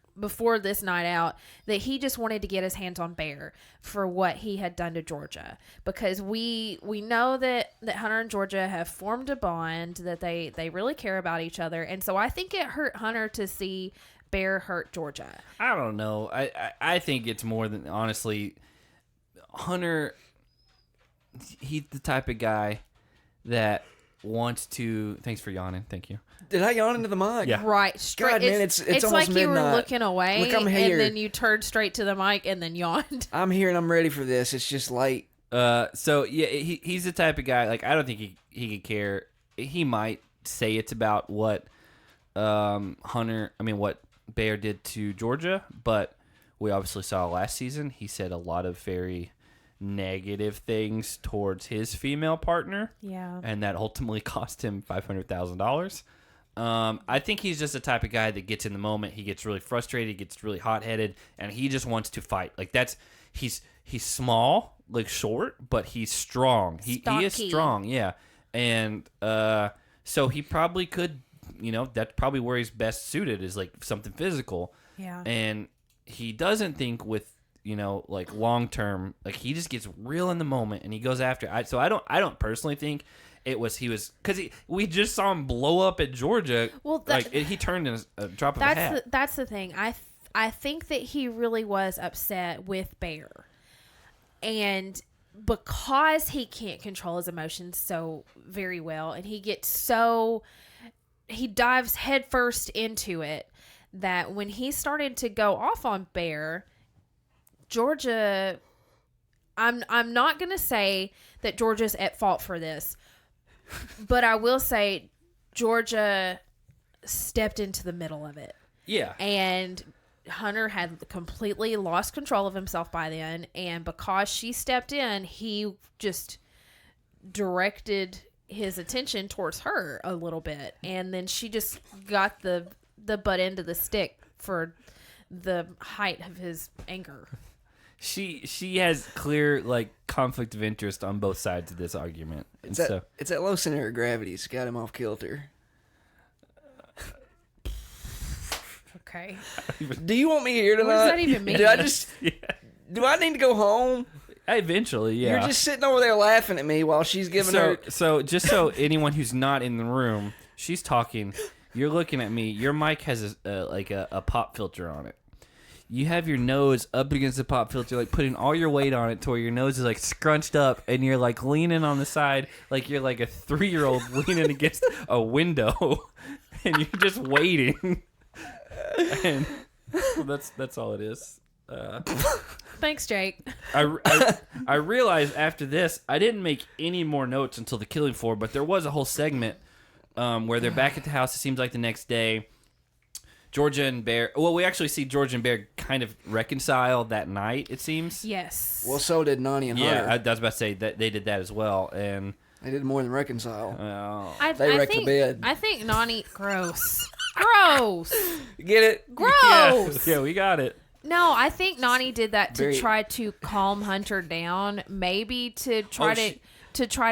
this night out that he just wanted to get his hands on Bear for what he had done to Georgia. Because we know that Hunter and Georgia have formed a bond, that they really care about each other. And so I think it hurt Hunter to see Bear hurt Georgia.
I don't know. I think it's more than, honestly, Hunter, he's the type of guy that wants to, thanks for yawning, thank you.
Did I yawn into the mic?
Yeah.
Right. Straight.
God, man, it's almost
like
midnight.
You were looking away,
Look, I'm here.
and then you turned straight to the mic and then yawned.
I'm here and I'm ready for this. It's just late.
So yeah, he's the type of guy, like, I don't think he could care. He might say it's about what what Bear did to Georgia, but we obviously saw last season he said a lot of very negative things towards his female partner.
Yeah.
And that ultimately cost him $500,000. I think he's just the type of guy that gets in the moment. He gets really frustrated, he gets really hot-headed, and he just wants to fight. Like, he's small, like short, but he's strong. He is strong, yeah. And so he probably could, that's probably where he's best suited, is like something physical.
Yeah.
And he doesn't think with like long term, like he just gets real in the moment and he goes after. I don't personally think because we just saw him blow up at Georgia.
Well,
he turned in a drop of a hat.
That's the thing. I think that he really was upset with Bear, and because he can't control his emotions so very well, and he dives headfirst into it, that when he started to go off on Bear, Georgia, I'm not going to say that Georgia's at fault for this, but I will say Georgia stepped into the middle of it.
Yeah.
And Hunter had completely lost control of himself by then, and because she stepped in, he just directed his attention towards her a little bit, and then she just got the butt end of the stick for the height of his anger.
She has clear conflict of interest on both sides of this argument.
It's that low center of gravity's got him off kilter.
Okay.
Do you want me here tonight?
What does that even mean?
Do I need to go home?
Eventually, yeah.
You're just sitting over there laughing at me while she's giving her...
So just so anyone who's not in the room, she's talking. You're looking at me. Your mic has a pop filter on it. You have your nose up against the pop filter, putting all your weight on it to where your nose is scrunched up, and you're leaning on the side like you're like a 3-year-old leaning against a window, and you're just waiting. And that's all it is.
Thanks, Jake.
I realized after this I didn't make any more notes until the killing floor, but there was a whole segment where they're back at the house. It seems like the next day. Georgia and Bear. Well, we actually see Georgia and Bear kind of reconcile that night. It seems.
Yes.
Well, so did Nani and Hunter.
Yeah, I was about to say that they did that as well, and
they did more than reconcile.
They
wrecked the bed.
I think Nani. Gross. Gross.
Get it?
Gross.
Yeah, we got it.
No, I think Nani did that to try to calm Hunter down, maybe to try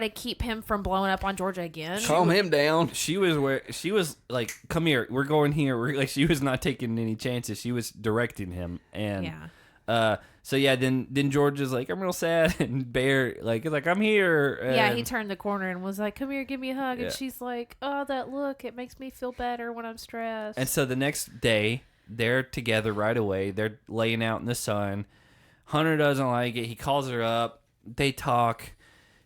to keep him from blowing up on Georgia again.
Calm him down.
She was like, "Come here, we're going here." She was not taking any chances. She was directing him, and so yeah. Then Georgia's like, "I'm real sad," and Bear is like, "I'm here." And
he turned the corner and was like, "Come here, give me a hug," and she's like, "Oh, that look, it makes me feel better when I'm stressed."
And so the next day, they're together right away. They're laying out in the sun. Hunter doesn't like it. He calls her up. They talk.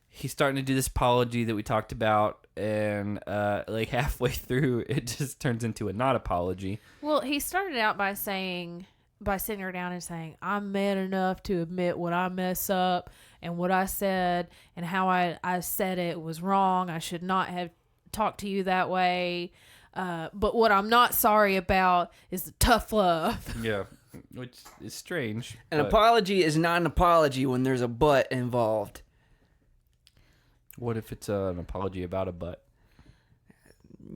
He's starting to do this apology that we talked about, and halfway through, it just turns into a not apology.
Well, he started out by sitting her down and saying, "I'm man enough to admit when I mess up and what I said and how I said it was wrong. I should not have talked to you that way. But what I'm not sorry about is the tough love."
Yeah, which is strange.
An apology is not an apology when there's a but involved.
What if it's an apology about a butt?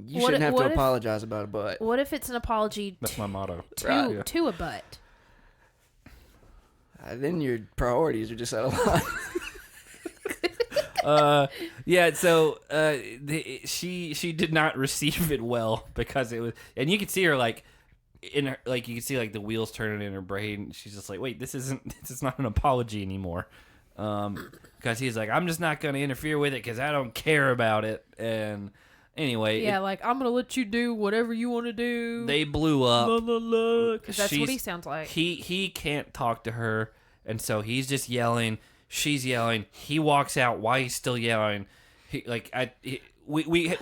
You shouldn't have to apologize about a butt.
What if it's an apology
That's my motto.
To a butt?
Then your priorities are just out of line.
Yeah, so she did not receive it well because it was, and you could see her in her, you could see the wheels turning in her brain. She's just like, wait, this is not an apology anymore. Because he's like, I'm just not going to interfere with it because I don't care about it. And anyway,
I'm going to let you do whatever you want to do.
They blew up.
Because that's what he sounds like.
He can't talk to her, and so he's just yelling. She's yelling. He walks out while he's still yelling. We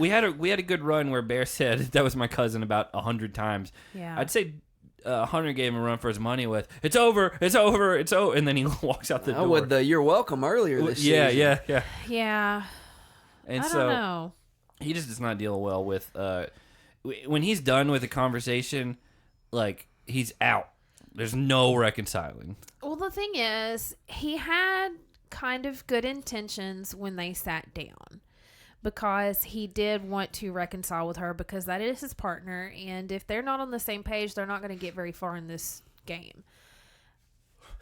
had a good run where Bear said that was my cousin about 100 times.
Yeah,
I'd say Hunter gave him a run for his money with "It's over, it's over, it's over," and then he walks out the door.
With the "You're welcome" earlier this season.
Yeah.
And
I
so
don't know.
He just does not deal well with when he's done with the conversation. He's out. There's no reconciling.
Well, the thing is, he had kind of good intentions when they sat down, because he did want to reconcile with her because that is his partner, and if they're not on the same page, they're not going to get very far in this game.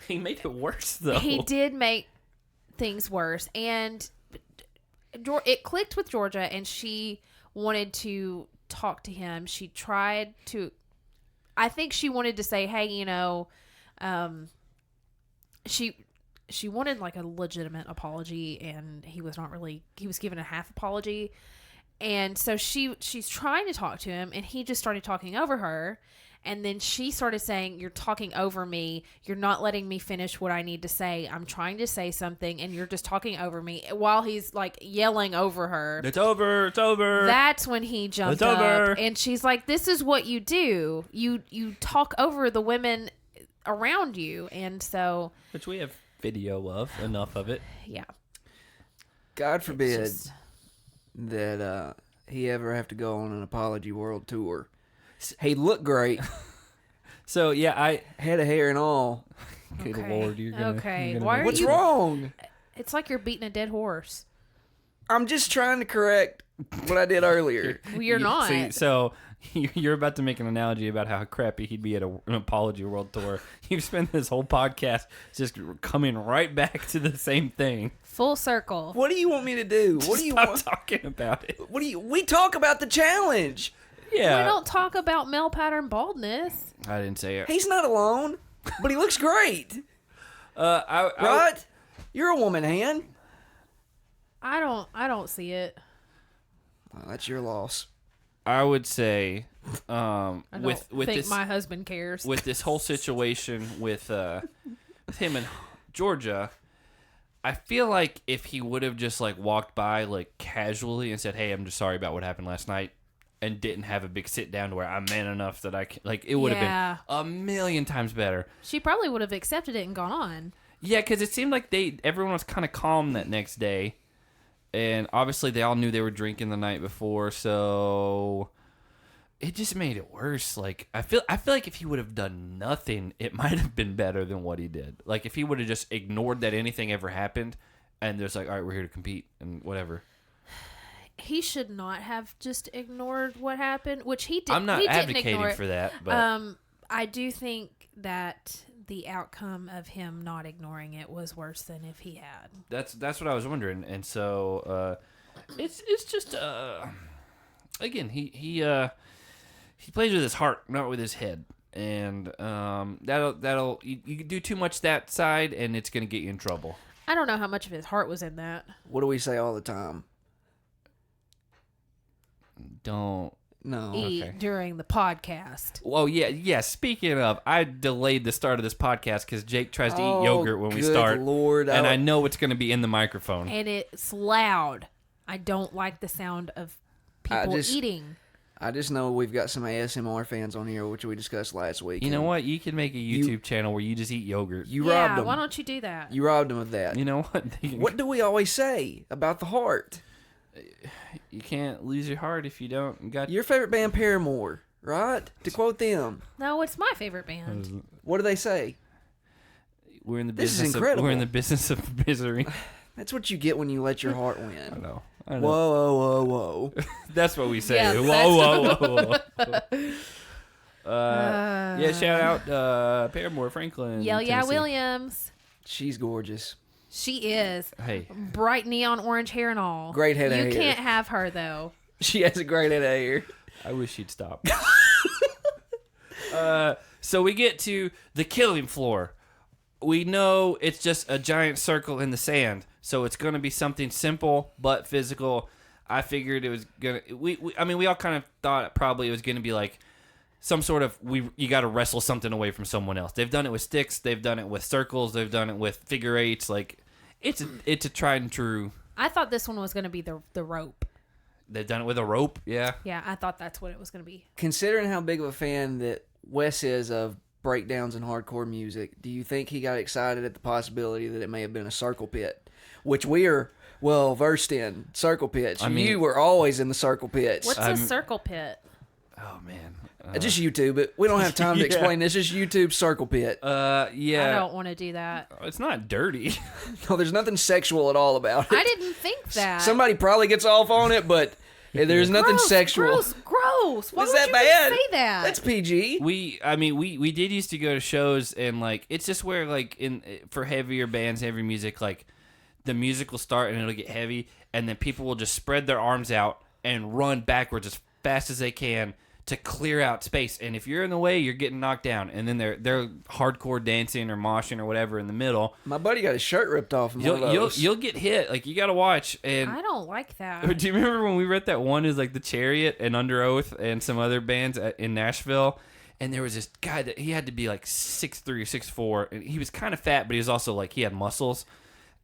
He made it worse, though.
He did make things worse, and it clicked with Georgia, and she wanted to talk to him. She tried to... I think she wanted to say, hey, she wanted like a legitimate apology, and he was given a half apology. And so she's trying to talk to him, and he just started talking over her. And then she started saying, "You're talking over me. You're not letting me finish what I need to say. I'm trying to say something, and you're just talking over me," while he's like yelling over her.
It's over. It's over.
That's when he jumped up. And she's like, "This is what you do. You talk over the women around you." And so,
which we have video of, enough of it.
Yeah.
God forbid that he ever have to go on an Apology World tour. He looked great.
So yeah, I
head of hair and all.
Good Lord, you're gonna.
Okay,
you're gonna
why are
What's
you?
wrong?
It's like you're beating a dead horse.
I'm just trying to correct what I did earlier.
Well, you're not.
See, so you're about to make an analogy about how crappy he'd be at an Apology World tour. You've spent this whole podcast just coming right back to the same thing.
Full circle.
What do you want me to do? What do you
Stop
want?
talking about it?
We talk about the challenge.
Yeah.
We don't talk about male pattern baldness.
I didn't say it.
He's not alone, but he looks great. Right? You're a woman, Han.
I don't see it.
Well, that's your loss.
I would say,
I
with
don't think
this,
my husband cares.
with this whole situation with him and Georgia, I feel like if he would have just like walked by like casually and said, "Hey, I'm just sorry about what happened last night," and didn't have a big sit down to where I'm man enough that I can, like, it would have been a million times better.
She probably would have accepted it and gone on.
Yeah, because it seemed like everyone was kind of calm that next day, and obviously they all knew they were drinking the night before, so it just made it worse. Like I feel like if he would have done nothing, it might have been better than what he did. Like if he would have just ignored that anything ever happened, and just like, all right, we're here to compete and whatever.
He should not have just ignored what happened, which he did.
I'm not
he
advocating for that, but
I do think that the outcome of him not ignoring it was worse than if he had.
that's what I was wondering, and so it's just again he plays with his heart, not with his head, and that'll you do too much that side, and it's gonna get you in trouble.
I don't know how much of his heart was in that.
What do we say all the time?
Don't
eat during the podcast.
Well, yeah. Speaking of, I delayed the start of this podcast because Jake tries to eat yogurt when we start.
Lord,
and I know it's going to be in the microphone.
And it's loud. I don't like the sound of people eating.
I just know we've got some ASMR fans on here, which we discussed last week.
You know what? You can make a YouTube channel where you just eat yogurt.
You robbed them.
Why don't you do that?
You robbed them of that.
You know what?
What do we always say about the heart?
You can't lose your heart if you don't got
your favorite band, Paramore, right? To quote them.
No, it's my favorite band.
What do they say?
We're in the
This
business
is incredible.
We're in the business of misery.
That's what you get when you let your heart win.
I know.
Whoa, whoa, whoa, whoa.
That's what we say.
Yeah,
whoa. Yeah, shout out Paramore Franklin.
Yeah,
Tennessee.
Williams.
She's gorgeous.
She is.
Hey.
Bright neon orange hair and all.
Great head of hair.
You can't have her, though.
She has a great head of hair.
I wish she'd stop. So we get to the killing floor. We know it's just a giant circle in the sand, so it's going to be something simple but physical. I figured it was going to... we all kind of thought probably it was going to be like some sort of... You got to wrestle something away from someone else. They've done it with sticks. They've done it with circles. They've done it with figure eights. Like, it's a tried and true...
I thought this one was going to be the rope.
They've done it with a rope, yeah.
Yeah, I thought that's what it was going to be.
Considering how big of a fan that Wes is of breakdowns and hardcore music, do you think he got excited at the possibility that it may have been a circle pit? Which we are well versed in, circle pits. I mean, you were always in the circle pits.
What's a circle pit?
Oh, man.
Just YouTube it. We don't have time to explain this. Just YouTube circle pit.
Yeah.
I don't want to do that.
It's not dirty.
No, there's nothing sexual at all about it.
I didn't think that.
Somebody probably gets off on it, but there's nothing sexual.
Gross. Why
Is
would
that
you
bad?
say that?
That's PG.
We did used to go to shows, and like it's just where like for heavier bands, heavy music, like the music will start and it'll get heavy, and then people will just spread their arms out and run backwards as fast as they can to clear out space. And if you're in the way, you're getting knocked down. And then they're hardcore dancing or moshing or whatever in the middle.
My buddy got his shirt ripped off in one of those.
You'll get hit. Like, you got to watch. And
I don't like that.
do you remember when we were at that one is like the Chariot and Under Oath and some other bands in Nashville? And there was this guy that he had to be like 6'3" or 6'4", and he was kind of fat, but he was also like he had muscles.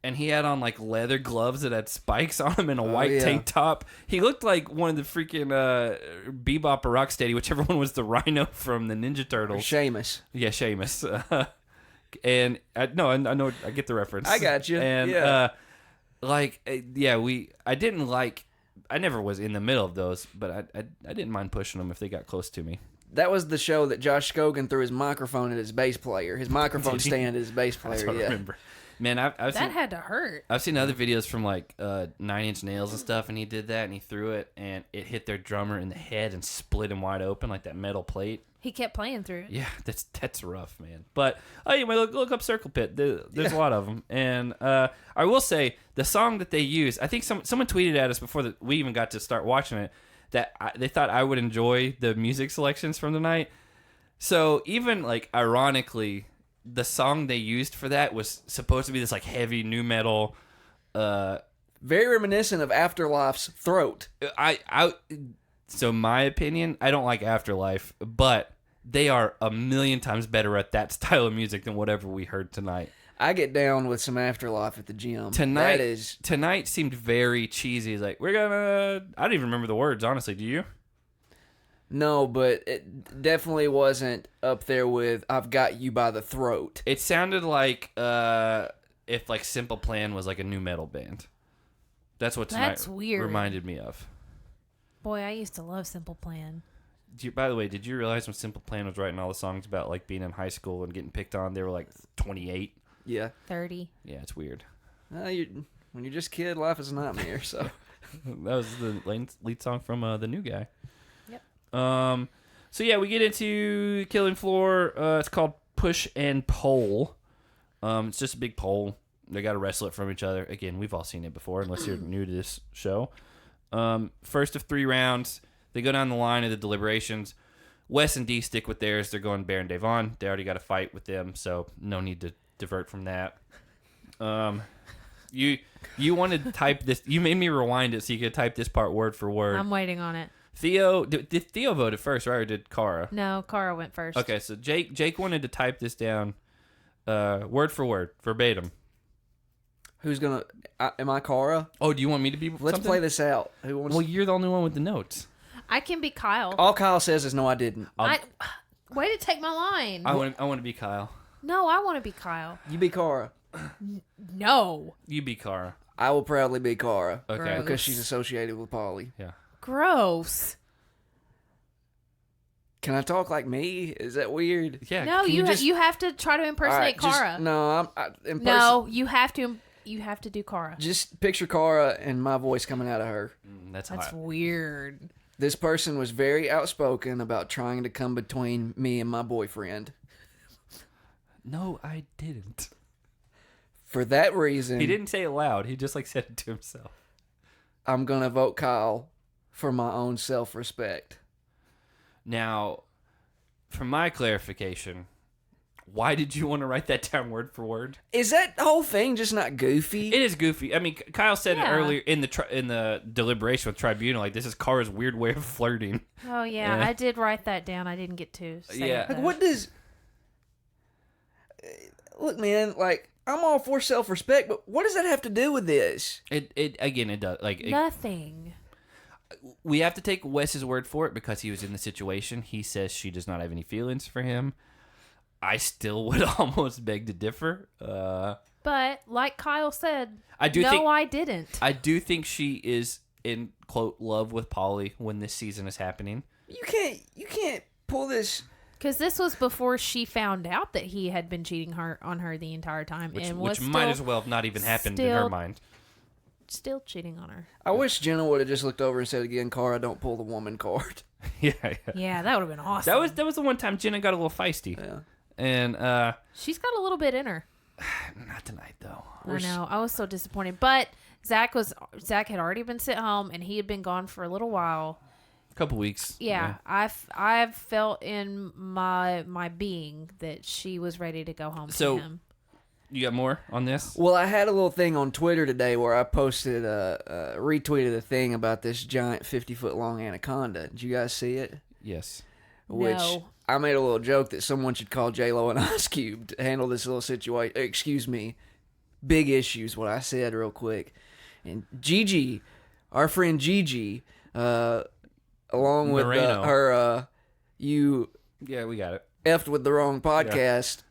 And he had on like leather gloves that had spikes on him and a white tank top. He looked like one of the freaking Bebop or Rocksteady, whichever one was the Rhino from the Ninja Turtles.
Seamus.
Yeah, Seamus. And I know, I get the reference.
I got you.
And I never was in the middle of those, but I didn't mind pushing them if they got close to me.
That was the show that Josh Scogan threw his microphone at his bass player. His microphone stand at his bass player.
That's what I remember. Man, I've seen,
had to hurt.
I've seen other videos from like 9 Inch Nails and stuff, and he did that, and he threw it, and it hit their drummer in the head and split him wide open like that metal plate.
He kept playing through it.
Yeah, that's rough, man. But you might look up Circle Pit. There's a lot of them, and I will say the song that they use. I think someone tweeted at us before we even got to start watching it that they thought I would enjoy the music selections from the night. So even like ironically, the song they used for that was supposed to be this like heavy nu metal,
very reminiscent of Afterlife's Throat.
So my opinion, I don't like Afterlife, but they are a million times better at that style of music than whatever we heard tonight.
I get down with some Afterlife at the gym.
Tonight seemed very cheesy. Like I don't even remember the words, honestly. Do you?
No, but it definitely wasn't up there with "I've Got You by the Throat."
It sounded like if like Simple Plan was like a nu metal band. That's what tonight reminded me of.
Boy, I used to love Simple Plan.
By the way, did you realize when Simple Plan was writing all the songs about like being in high school and getting picked on, they were like 28?
Yeah.
30.
Yeah, it's weird.
When you're just a kid, life is a nightmare. So
that was the lead song from the new guy.
Yep.
So yeah, we get into Killing Floor. It's called Push and Pull. It's just a big pole. They got to wrestle it from each other. Again, we've all seen it before, unless you're new to this show. First of 3 rounds, they go down the line of the deliberations. Wes and Dee stick with theirs. They're going Baron Devon. They already got a fight with them, so no need to divert from that. You wanted to type this. You made me rewind it so you could type this part word for word.
I'm waiting on it.
Theo, did Theo voted first, right, or did Cara?
No, Cara went first.
Okay, so Jake wanted to type this down word for word, verbatim.
Who's gonna? Am I Cara?
Oh, do you want me to be?
Let's play this out. Who wants?
Well, you're the only one with the notes.
I can be Kyle.
All Kyle says is no, I didn't.
Way to take my line.
I want to be Kyle.
No, I want to be Kyle.
You be Cara.
No.
You be Cara.
I will proudly be Cara.
Okay.
Because she's associated with Polly.
Yeah.
Gross.
Can I talk like me? Is that weird?
Yeah.
No, you have to try to impersonate Cara.
No,
no, you have to. You have to do Cara.
Just picture Cara and my voice coming out of her.
That's
weird.
This person was very outspoken about trying to come between me and my boyfriend.
No, I didn't.
For that reason...
He didn't say it loud. He just said it to himself.
I'm going to vote Kyle for my own self-respect.
Now, for my clarification... Why did you want to write that down word for word?
Is that whole thing just not goofy?
It is goofy. I mean, Kyle said it earlier in the deliberation with Tribunal. Like, this is Cara's weird way of flirting.
Oh yeah, I did write that down. I didn't get to say it.
Like, what does? Look, man. Like, I'm all for self-respect, but what does that have to do with this?
It does.
Nothing.
We have to take Wes's word for it because he was in the situation. He says she does not have any feelings for him. I still would almost beg to differ.
But like Kyle said, I didn't.
I do think she is in quote love with Polly when this season is happening.
You can't pull this
because this was before she found out that he had been cheating on her the entire time,
which might as well have not even happened in her mind.
Still cheating on her.
I wish Jenna would have just looked over and said again, "Cara, don't pull the woman card."
Yeah,
that would have been awesome.
That was the one time Jenna got a little feisty.
Yeah.
And
she's got a little bit in her.
Not tonight though.
I know. I was so disappointed. But Zach had already been sent home and he had been gone for a little while.
Couple weeks.
Yeah. I've felt in my being that she was ready to go home to him.
You got more on this?
Well, I had a little thing on Twitter today where I posted retweeted a thing about this giant 50-foot long anaconda. Did you guys see it?
Yes.
Which
No.
I made a little joke that someone should call J-Lo and Ice Cube to handle this little situation. Excuse me. Big issues, what I said real quick. And Gigi, our friend Gigi, along with her,
Yeah, we got it.
effed with the wrong podcast,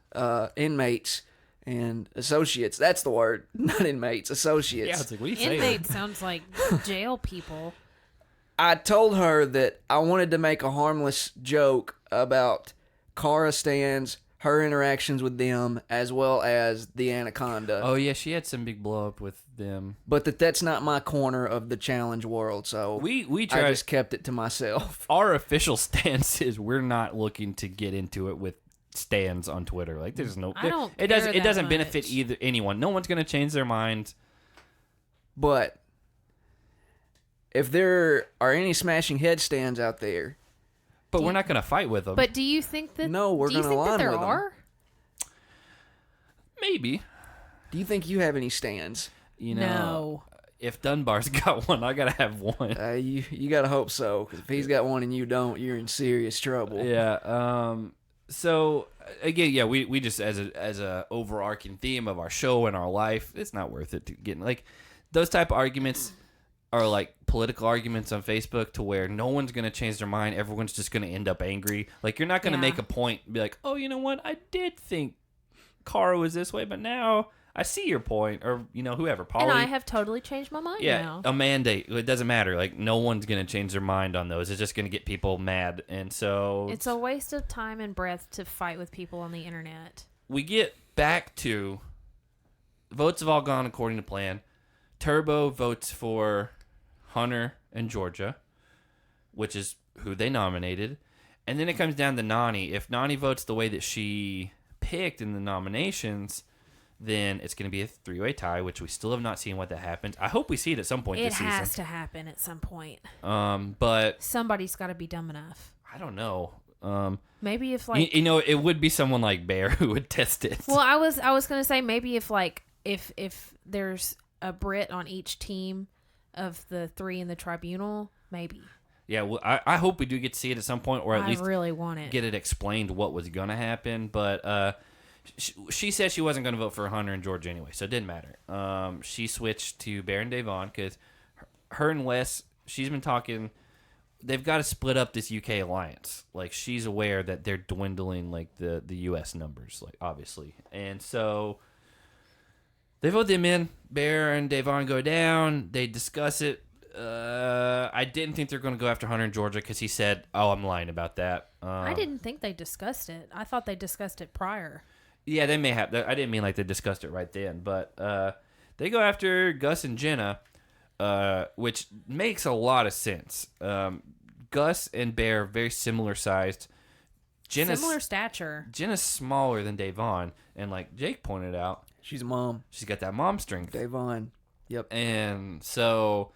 inmates and associates. That's the word. Not inmates, associates.
Yeah, it's like, what are you saying?
Inmate sounds like jail people.
I told her that I wanted to make a harmless joke about Cara stands, her interactions with them, as well as the anaconda.
Oh, yeah, she had some big blow up with them.
But that's not my corner of the challenge world, so
we tried,
I just kept it to myself.
Our official stance is we're not looking to get into it with stands on Twitter. Like, there's no... It doesn't benefit anyone. No one's going to change their mind.
But if there are any smashing headstands out there...
But we're not going to fight with them.
But do you think that...
No, we're going to align with them. Do you think that there are?
Maybe.
Do you think you have any stands?
You know,
no.
If Dunbar's got one, I got to have one.
You got to hope so. Because if he's got one and you don't, you're in serious trouble.
Yeah. So again, yeah, we just as a overarching theme of our show and our life, it's not worth it to get like those type of arguments are like political arguments on Facebook to where no one's going to change their mind. Everyone's just going to end up angry. Like, you're not going to make a point and be like, oh, you know what? I did think Cara was this way, but now I see your point. Or, you know, whoever. Polly.
And I have totally changed my mind now.
A mandate. It doesn't matter. Like, no one's going to change their mind on those. It's just going to get people mad. And so...
It's a waste of time and breath to fight with people on the internet.
We get back to... Votes have all gone according to plan. Turbo votes for Hunter and Georgia, which is who they nominated. And then it comes down to Nani. If Nani votes the way that she picked in the nominations, then it's going to be a three-way tie, which we still have not seen what that happens. I hope we see it at some point this season.
It has to happen at some point.
But
somebody's got to be dumb enough.
I don't know.
Maybe if like
you know, it would be someone like Bear who would test it.
Well, I was going to say maybe if like if there's a Brit on each team of the three in the tribunal, maybe.
Yeah, well, I hope we do get to see it at some point, or at least
really want it.
Get it explained what was going to happen. But she said she wasn't going to vote for Hunter and George anyway, so it didn't matter. She switched to Bear and Davon because her and Wes, she's been talking. They've got to split up this UK alliance. Like, she's aware that they're dwindling, like the US numbers, like obviously, and so they vote them in. Bear and Davon go down. They discuss it. I didn't think they're going to go after Hunter and Georgia because he said, "Oh, I'm lying about that."
I didn't think they discussed it. I thought they discussed it prior.
Yeah, they may have. I didn't mean like they discussed it right then, but they go after Gus and Jenna, which makes a lot of sense. Gus and Bear very similar sized.
Similar stature.
Jenna's smaller than Davon, and like Jake pointed out,
she's a mom.
She's got that mom strength.
Davon. Yep.
And so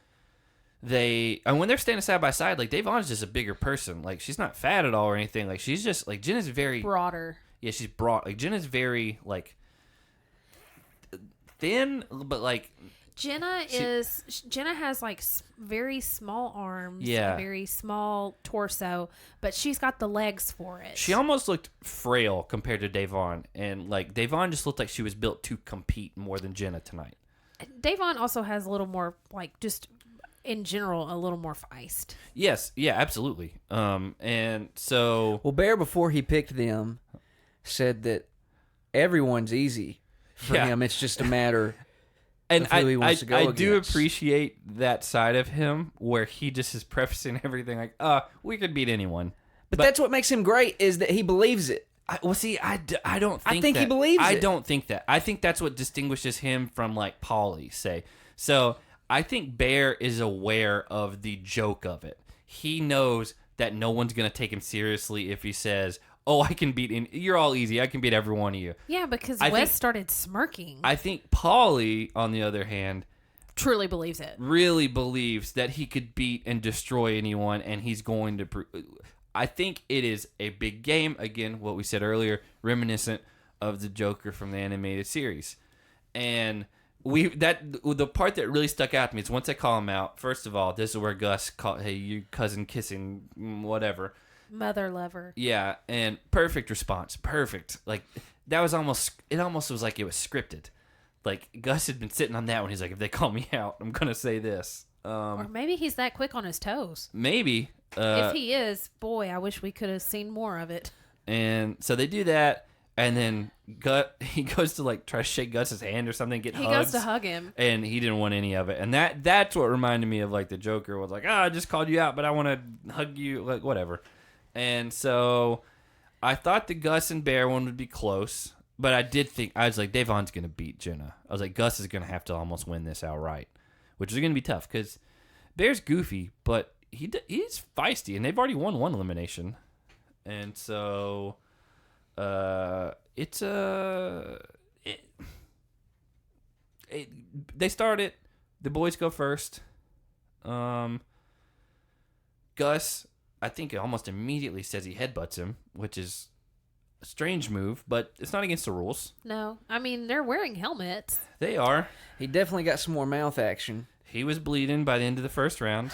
and when they're standing side by side, like Davon's just a bigger person. Like, she's not fat at all or anything. Like, she's just like Jenna's very
broader. Yeah,
she's broad. Like, Jenna's very like thin, but like
Jenna has like very small arms, very small torso, but she's got the legs for it.
She almost looked frail compared to Davon, and like Davon just looked like she was built to compete more than Jenna tonight.
Davon also has a little more, like, just in general, a little more feist.
Yes, yeah, absolutely. And so...
Well, Bear, before he picked them, said that everyone's easy for him. It's just a matter of who he wants to go against.
I do appreciate that side of him, where he just is prefacing everything like, we could beat anyone.
But that's what makes him great, is that he believes it.
I don't think
I think he believes it.
I don't think that. I think that's what distinguishes him from, like, Pauly, say. So I think Bear is aware of the joke of it. He knows that no one's going to take him seriously if he says, "Oh, I can beat you're all easy. I can beat every one of you."
Yeah, because Wes started smirking.
I think Pauly, on the other hand,
truly believes it.
Really believes that he could beat and destroy anyone, and he's going to. I think it is a big game. Again, what we said earlier, reminiscent of the Joker from the animated series, and the part that really stuck out to me is once I call him out. First of all, this is where Gus called, "Hey, you cousin kissing, whatever."
Mother lover.
Yeah, and perfect response. Perfect. Like that was it almost was like it was scripted. Like Gus had been sitting on that one. He's like, if they call me out, I'm gonna say this.
Or maybe he's that quick on his toes.
Maybe.
If he is, boy, I wish we could have seen more of it.
And so they do that, and then he goes to like try to shake Gus's hand or something, get hugs.
He goes to hug him,
and he didn't want any of it. And that's what reminded me of like the Joker was like, I just called you out, but I want to hug you, like whatever. And so I thought the Gus and Bear one would be close. But I did think, I was like, Davon's going to beat Jenna. I was like, Gus is going to have to almost win this outright, which is going to be tough because Bear's goofy, but he's feisty, and they've already won one elimination. And so they start it. The boys go first. Gus, I think, almost immediately says he headbutts him, which is a strange move, but it's not against the rules.
No. I mean, they're wearing helmets.
They are.
He definitely got some more mouth action.
He was bleeding by the end of the first round.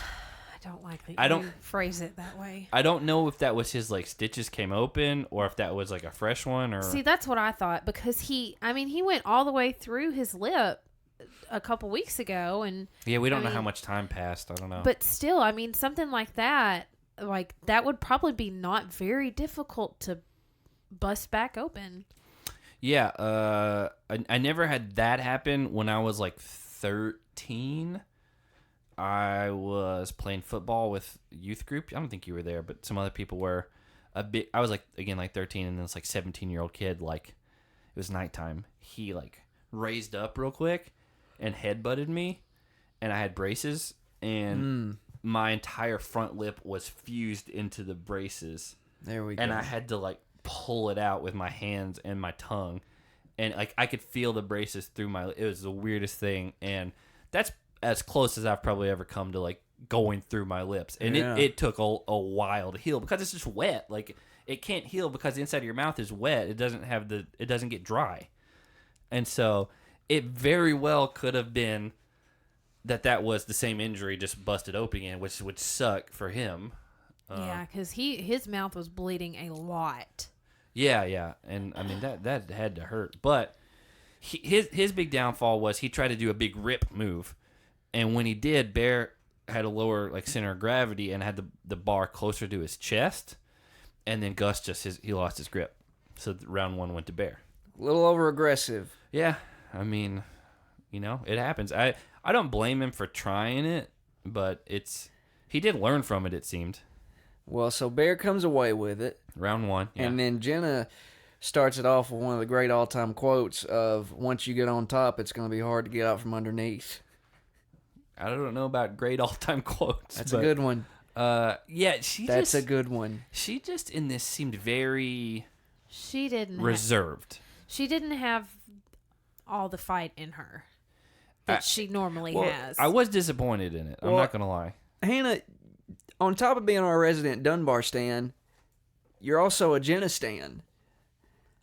I don't like that you phrase it that way.
I don't know if that was his, like, stitches came open or if that was, like, a fresh one or...
See, that's what I thought because he went all the way through his lip a couple weeks ago. And
yeah, we don't know how much time passed. I don't know.
But still, I mean, something like that would probably be not very difficult to bust back open.
Yeah, I never had that happen when I was like 13. I was playing football with youth group. I don't think you were there, but some other people were. I was like, again, like 13, and this like 17-year-old kid, like it was nighttime. He like raised up real quick and headbutted me, and I had braces, and my entire front lip was fused into the braces.
There we go.
And I had to like pull it out with my hands and my tongue, and like I could feel the braces through my. It was the weirdest thing, and that's as close as I've probably ever come to like going through my lips, and it took a while to heal because it's just wet. Like it can't heal because the inside of your mouth is wet. It doesn't get dry, and so it very well could have been that was the same injury just busted open again, which would suck for him.
Yeah, because his mouth was bleeding a lot.
Yeah, and I mean that had to hurt. But his big downfall was he tried to do a big rip move, and when he did, Bear had a lower like center of gravity and had the bar closer to his chest, and then Gus he lost his grip, so round one went to Bear.
A little over aggressive.
Yeah, I mean, it happens. I don't blame him for trying it, but he did learn from it. It seemed.
Well, so Bear comes away with it.
Round one. Yeah.
And then Jenna starts it off with one of the great all-time quotes of, once you get on top, it's going to be hard to get out from underneath.
I don't know about great all-time quotes.
That's a good one.
Yeah,
That's a good one.
She just in this seemed very reserved.
She didn't have all the fight in her that she normally has.
I was disappointed in it. I'm not going to lie.
Hannah, on top of being our resident Dunbar stan, you're also a Jenna stan.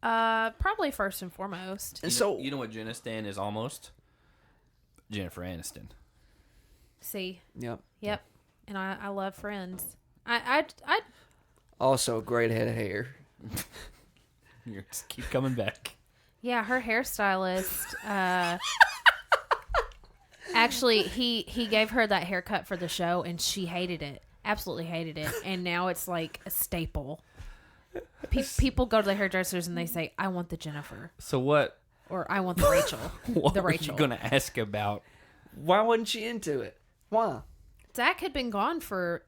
Probably first and foremost.
And so you know what Jenna stan is almost? Jennifer Aniston.
See.
Yep.
And I love Friends. I
also a great head of hair.
You just keep coming back.
Yeah, her hairstylist. Actually, he gave her that haircut for the show, and she hated it. Absolutely hated it. And now it's like a staple. People go to the hairdressers and they say, "I want the Jennifer."
So what?
Or I want the Rachel.
What
the
were
Rachel.
you going to ask about?
Why wasn't she into it? Why?
Zach had been gone for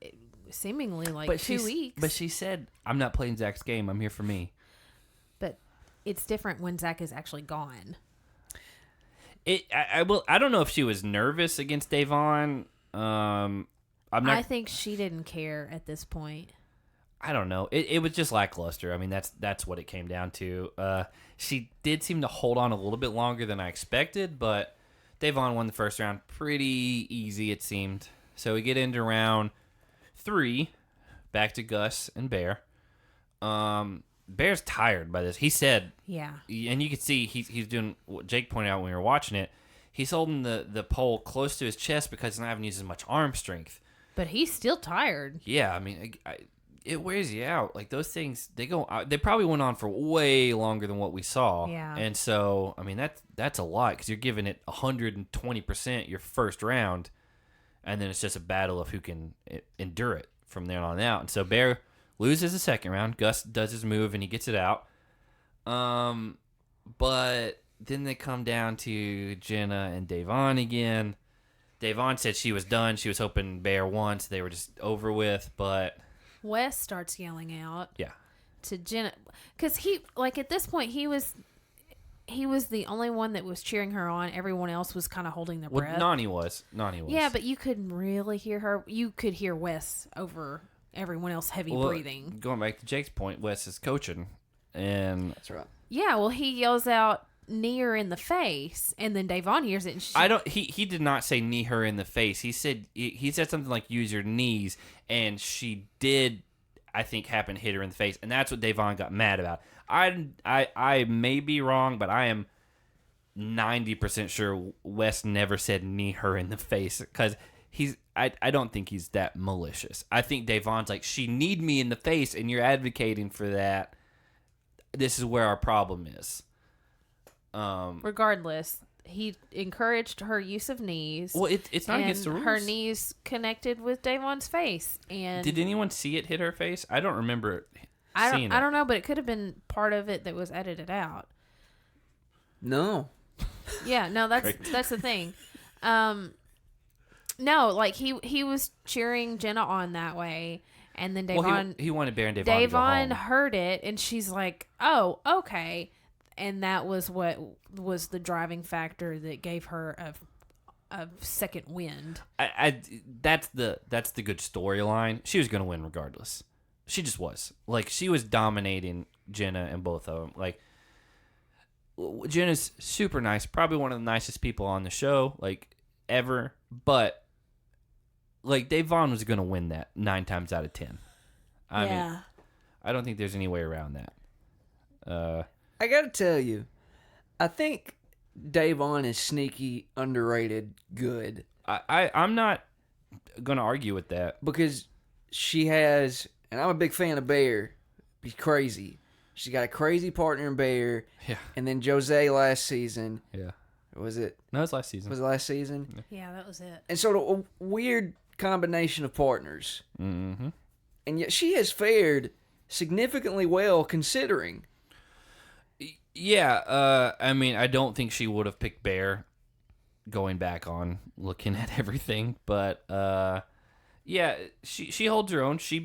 seemingly like 2 weeks.
But she said, "I'm not playing Zach's game. I'm here for me."
But it's different when Zach is actually gone.
I don't know if she was nervous against Davon.
I think she didn't care at this point.
I don't know. It was just lackluster. I mean, that's what it came down to. She did seem to hold on a little bit longer than I expected, but Devon won the first round pretty easy, it seemed. So we get into round 3, back to Gus and Bear. Bear's tired by this. He said,
yeah,
and you can see he's doing what Jake pointed out when we were watching it. He's holding the pole close to his chest because he's not having to use as much arm strength.
But he's still tired.
Yeah, I mean, it wears you out. Like those things, they probably went on for way longer than what we saw.
Yeah.
And so, I mean, that's a lot because you're giving it 120% your first round, and then it's just a battle of who can endure it from there on out. And so Bear loses the second round. Gus does his move and he gets it out. But then they come down to Jenna and Devon again. Devon said she was done. She was hoping Bear won, so they were just over with. But
Wes starts yelling out.
Yeah.
To Jenna, because at this point he was the only one that was cheering her on. Everyone else was kind of holding their breath.
Nani was.
Yeah, but you couldn't really hear her. You could hear Wes over everyone else heavy breathing.
Going back to Jake's point, Wes is coaching, and
that's right.
Yeah, well, he yells out, "Knee her in the face," and then Devon hears it. And
He did not say knee her in the face. He said something like use your knees, and she did. I think happened to hit her in the face, and that's what Devon got mad about. I may be wrong, but I am 90% sure Wes never said knee her in the face because I don't think he's that malicious. I think Devon's like, she kneed me in the face, and you're advocating for that. This is where our problem is.
Regardless, he encouraged her use of knees.
Well, it's not against the rules.
Her knees connected with Devon's face. And
did anyone see it hit her face? I don't remember seeing it.
I don't know, but it could have been part of it that was edited out.
No.
Yeah, no, that's the thing. No, like he was cheering Jenna on that way, and then Devon.
Well, he wanted Bear and Devon to go home.
Heard it, and she's like, "Oh, okay," and that was what was the driving factor that gave her a second wind.
That's the good storyline. She was going to win regardless. She just was. Like, she was dominating Jenna and both of them. Like, Jenna's super nice, probably one of the nicest people on the show, like, ever. But, like, Devon was going to win that 9 times out of 10. I mean, I don't think there's any way around that.
I got to tell you, I think Devon is sneaky, underrated, good.
I'm not going to argue with that.
Because she has, and I'm a big fan of Bear, he's crazy. She's got a crazy partner in Bear.
Yeah.
And then Jose last season.
Yeah.
Was it?
No, it was last season.
Was it last season?
Yeah, that was it.
And sort of a weird combination of partners.
Mm-hmm.
And yet she has fared significantly well considering.
Yeah, I mean, I don't think she would have picked Bear going back on looking at everything. But, yeah, she holds her own. She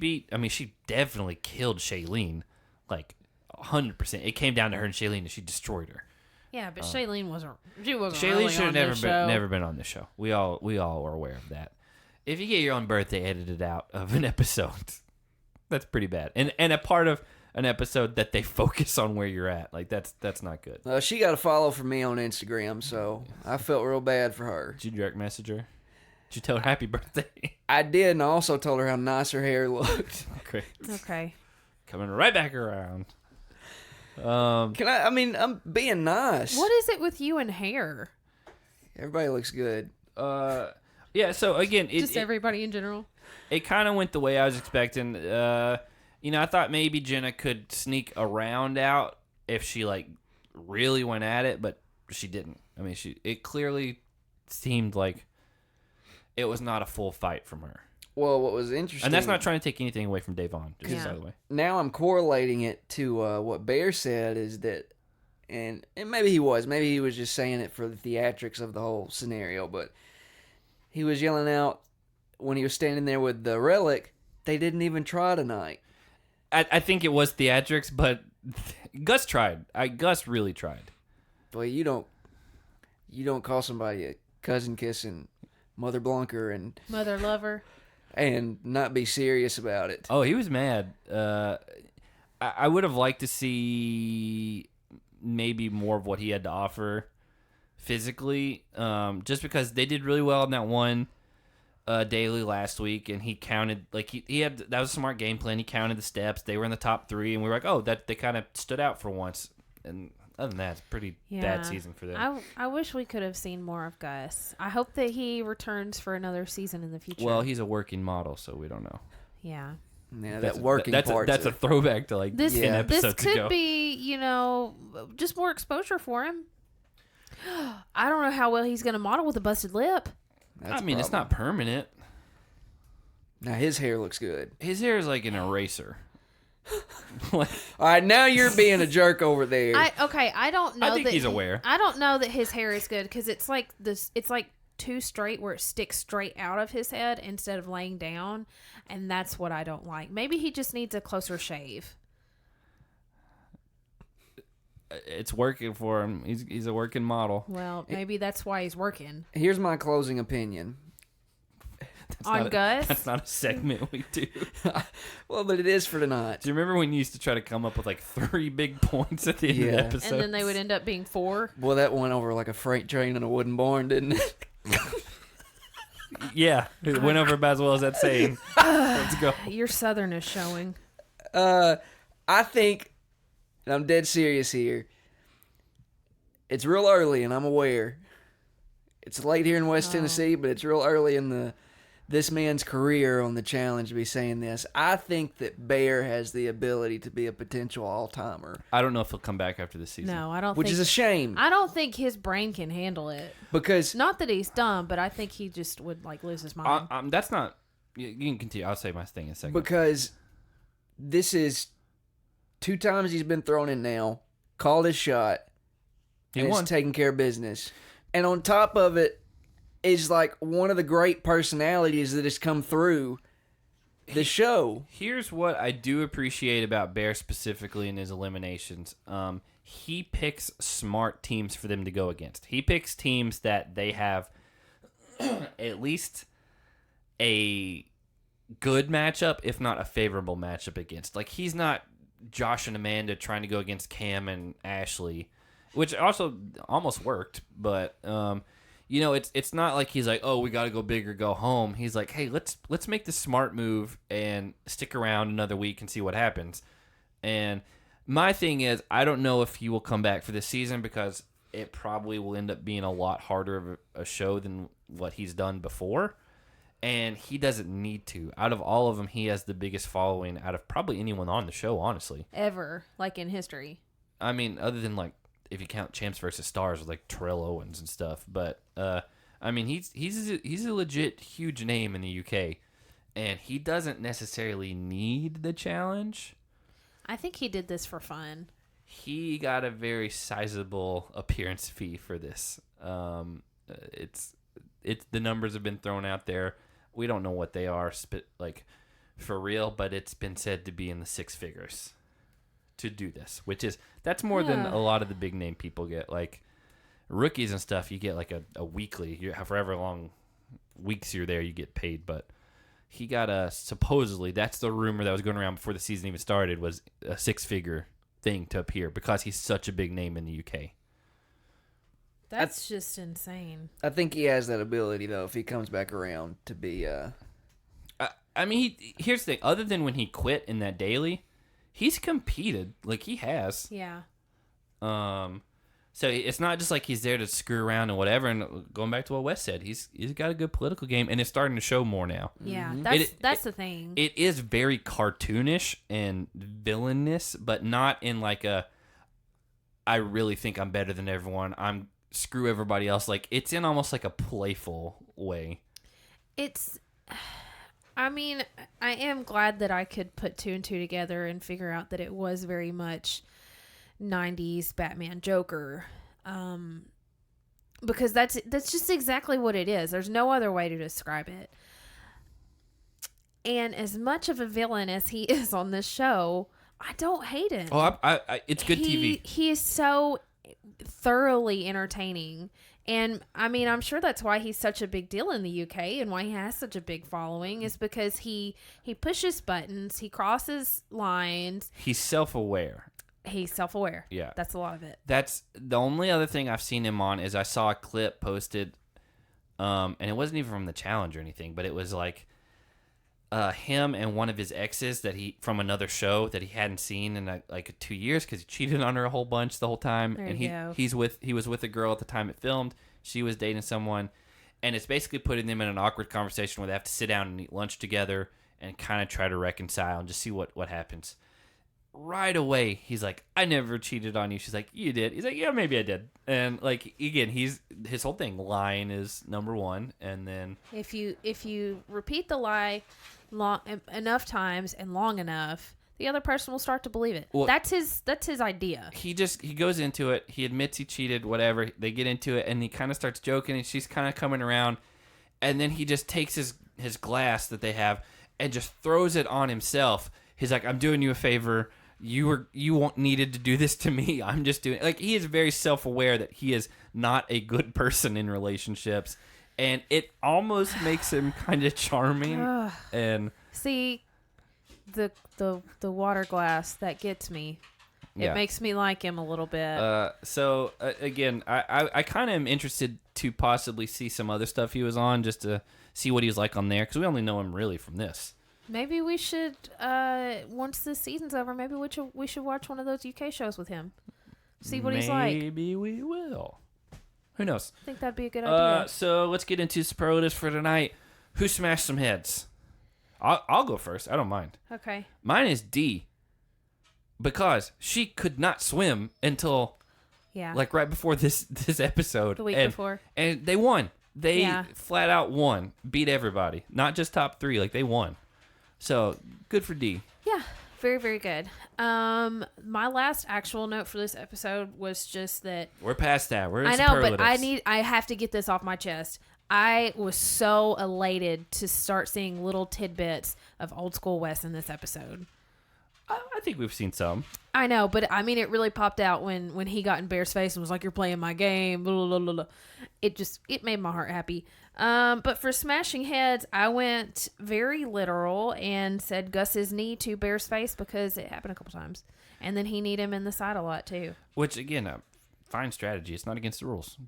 definitely killed Shailene. Like, 100%. It came down to her and Shailene, and she destroyed her.
Yeah, but Shailene wasn't. She wasn't.
Shailene
really
should
on
have
this
never been on this show. We all are aware of that. If you get your own birthday edited out of an episode, that's pretty bad. And a part of an episode that they focus on where you're at, like that's not good.
She got a follow from me on Instagram, so I felt real bad for her.
Did you direct message her? Did you tell her happy birthday?
I did, and I also told her how nice her hair looked.
Okay.
Coming right back around.
I'm being nice.
What is it with you and hair?
Everybody looks good.
Yeah, so again,
everybody in general.
It kind of went the way I was expecting. I thought maybe Jenna could sneak around out if she like really went at it, but she didn't. I mean, it clearly seemed like it was not a full fight from her.
Well, what was interesting,
and that's not trying to take anything away from Devon, just by the way.
Now I'm correlating it to what Bear said is that, and maybe he was just saying it for the theatrics of the whole scenario, but he was yelling out when he was standing there with the relic, they didn't even try tonight.
I think it was theatrics, but Gus tried. Gus really tried.
Well, you don't call somebody a cousin kissing mother blunker and
mother lover
and not be serious about it.
Oh, he was mad. I would have liked to see maybe more of what he had to offer physically, just because they did really well in that one daily last week, and he counted, like, he had, that was a smart game plan. He counted the steps. They were in the top 3, and we were like, oh, that they kind of stood out for once. And other than that, it's a pretty bad season for them.
I wish we could have seen more of Gus. I hope that he returns for another season in the future.
Well, he's a working model, so we don't know.
Yeah.
Yeah, that's a
throwback to like 10 episodes
This could
ago.
be, just more exposure for him. I don't know how well he's going to model with a busted lip.
It's not permanent.
Now his hair looks good.
His hair is like an eraser.
All right, now you're being a jerk over there.
I don't know.
I think he's aware.
I don't know that his hair is good because it's like this. It's like too straight where it sticks straight out of his head instead of laying down, and that's what I don't like. Maybe he just needs a closer shave.
It's working for him. He's a working model.
Well, maybe that's why he's working.
Here's my closing opinion.
On Gus?
That's not a segment we do.
Well, but it is for tonight.
Do you remember when you used to try to come up with like 3 big points at the end of the episode?
And then they would end up being 4?
Well, that went over like a freight train in a wooden barn, didn't it?
Yeah, it went over about as well as that saying. Let's go.
Your Southern is showing.
I think, and I'm dead serious here, it's real early, and I'm aware. It's late here in West Tennessee, but it's real early in this man's career on the challenge to be saying this. I think that Bear has the ability to be a potential all-timer.
I don't know if he'll come back after this season.
No, I don't
Which is a shame.
I don't think his brain can handle it.
Because...
Not that he's dumb, but I think he just would, lose his mind.
That's not... You can continue. I'll say my thing in a second.
Because this is 2 times he's been thrown in now, called his shot, and he's taking care of business. And on top of it, is like one of the great personalities that has come through the show.
Here's what I do appreciate about Bear specifically in his eliminations. He picks smart teams for them to go against. He picks teams that they have at least a good matchup, if not a favorable matchup against. Like, he's not Josh and Amanda trying to go against Cam and Ashley, which also almost worked, but... it's not like he's like, oh, we got to go big or go home. He's like, hey, let's make the smart move and stick around another week and see what happens. And my thing is, I don't know if he will come back for this season because it probably will end up being a lot harder of a show than what he's done before. And he doesn't need to. Out of all of them, he has the biggest following out of probably anyone on the show, honestly.
Ever, like in history.
I mean, other than like, if you count Champs versus Stars with like Terrell Owens and stuff, but he's a legit huge name in the UK, and he doesn't necessarily need the challenge.
I think he did this for fun.
He got a very sizable appearance fee for this. It's the numbers have been thrown out there. We don't know what they are, for real, but it's been said to be in the 6 figures. To do this, that's more than a lot of the big name people get. Like rookies and stuff, you get like a weekly. However long weeks you're there, you get paid. But he got supposedly, that's the rumor that was going around before the season even started, was a 6-figure thing to appear because he's such a big name in the UK.
That's just insane.
I think he has that ability though if he comes back around to be.
Here's the thing. Other than when he quit in that daily. He's competed, like he has.
Yeah.
So it's not just like he's there to screw around and whatever. And going back to what Wes said, he's got a good political game, and it's starting to show more now.
Yeah, that's the thing.
It is very cartoonish and villainous, but not in like I really think I'm better than everyone. I'm screw everybody else. Like it's in almost like a playful way.
I mean, I am glad that I could put 2 and 2 together and figure out that it was very much 90s Batman Joker. Because that's just exactly what it is. There's no other way to describe it. And as much of a villain as he is on this show, I don't hate him.
Oh, it's good TV.
He is so thoroughly entertaining. And, I mean, I'm sure that's why he's such a big deal in the UK and why he has such a big following is because he pushes buttons, he crosses lines.
He's self-aware.
He's self-aware.
Yeah.
That's a lot of it.
That's the only other thing I've seen him on is I saw a clip posted, and it wasn't even from the challenge or anything, but it was like him and one of his exes from another show that he hadn't seen in like 2 years because he cheated on her a whole bunch the whole time.
There
and
you go.
he was with a girl at the time it filmed. She was dating someone, and it's basically putting them in an awkward conversation where they have to sit down and eat lunch together and kind of try to reconcile and just see what happens. Right away, he's like, I never cheated on you. She's like, you did. He's like, yeah, maybe I did. And like, again, his whole thing, lying is number one. And then
if you repeat the lie enough times and long enough, the other person will start to believe it. Well, that's his idea.
He goes into it. He admits he cheated, whatever. They get into it, and he kind of starts joking, and she's kind of coming around. And then he just takes his glass that they have and just throws it on himself. He's like, I'm doing you a favor. You needed to do this to me. I'm just doing like he is very self-aware that he is not a good person in relationships, and it almost makes him kind of charming. And
see, the water glass that gets me. It makes me like him a little bit.
So again, I kind of am interested to possibly see some other stuff he was on just to see what he was like on there because we only know him really from this.
Maybe we should, once this season's over, maybe we should watch one of those UK shows with him. See what he's like.
Maybe we will. Who knows?
I think that'd be a good idea.
So let's get into superlatives for tonight. Who smashed some heads? I'll go first. I don't mind.
Okay.
Mine is D. Because she could not swim until, like right before this episode.
The week before.
And they won. They flat out won. Beat everybody. Not just top 3. Like, they won. So, good for D.
Yeah, very, very good. My last actual note for this episode was just that...
We're past that. We're
I know, but I have to get this off my chest. I was so elated to start seeing little tidbits of old school Wes in this episode.
I think we've seen some.
I know, but I mean, it really popped out when he got in Bear's face and was like, "You're playing my game." Blah, blah, blah, blah. It made my heart happy. But for smashing heads, I went very literal and said Gus's knee to Bear's face because it happened a couple times, and then he kneed him in the side a lot too.
Which again, fine strategy. It's not against the rules.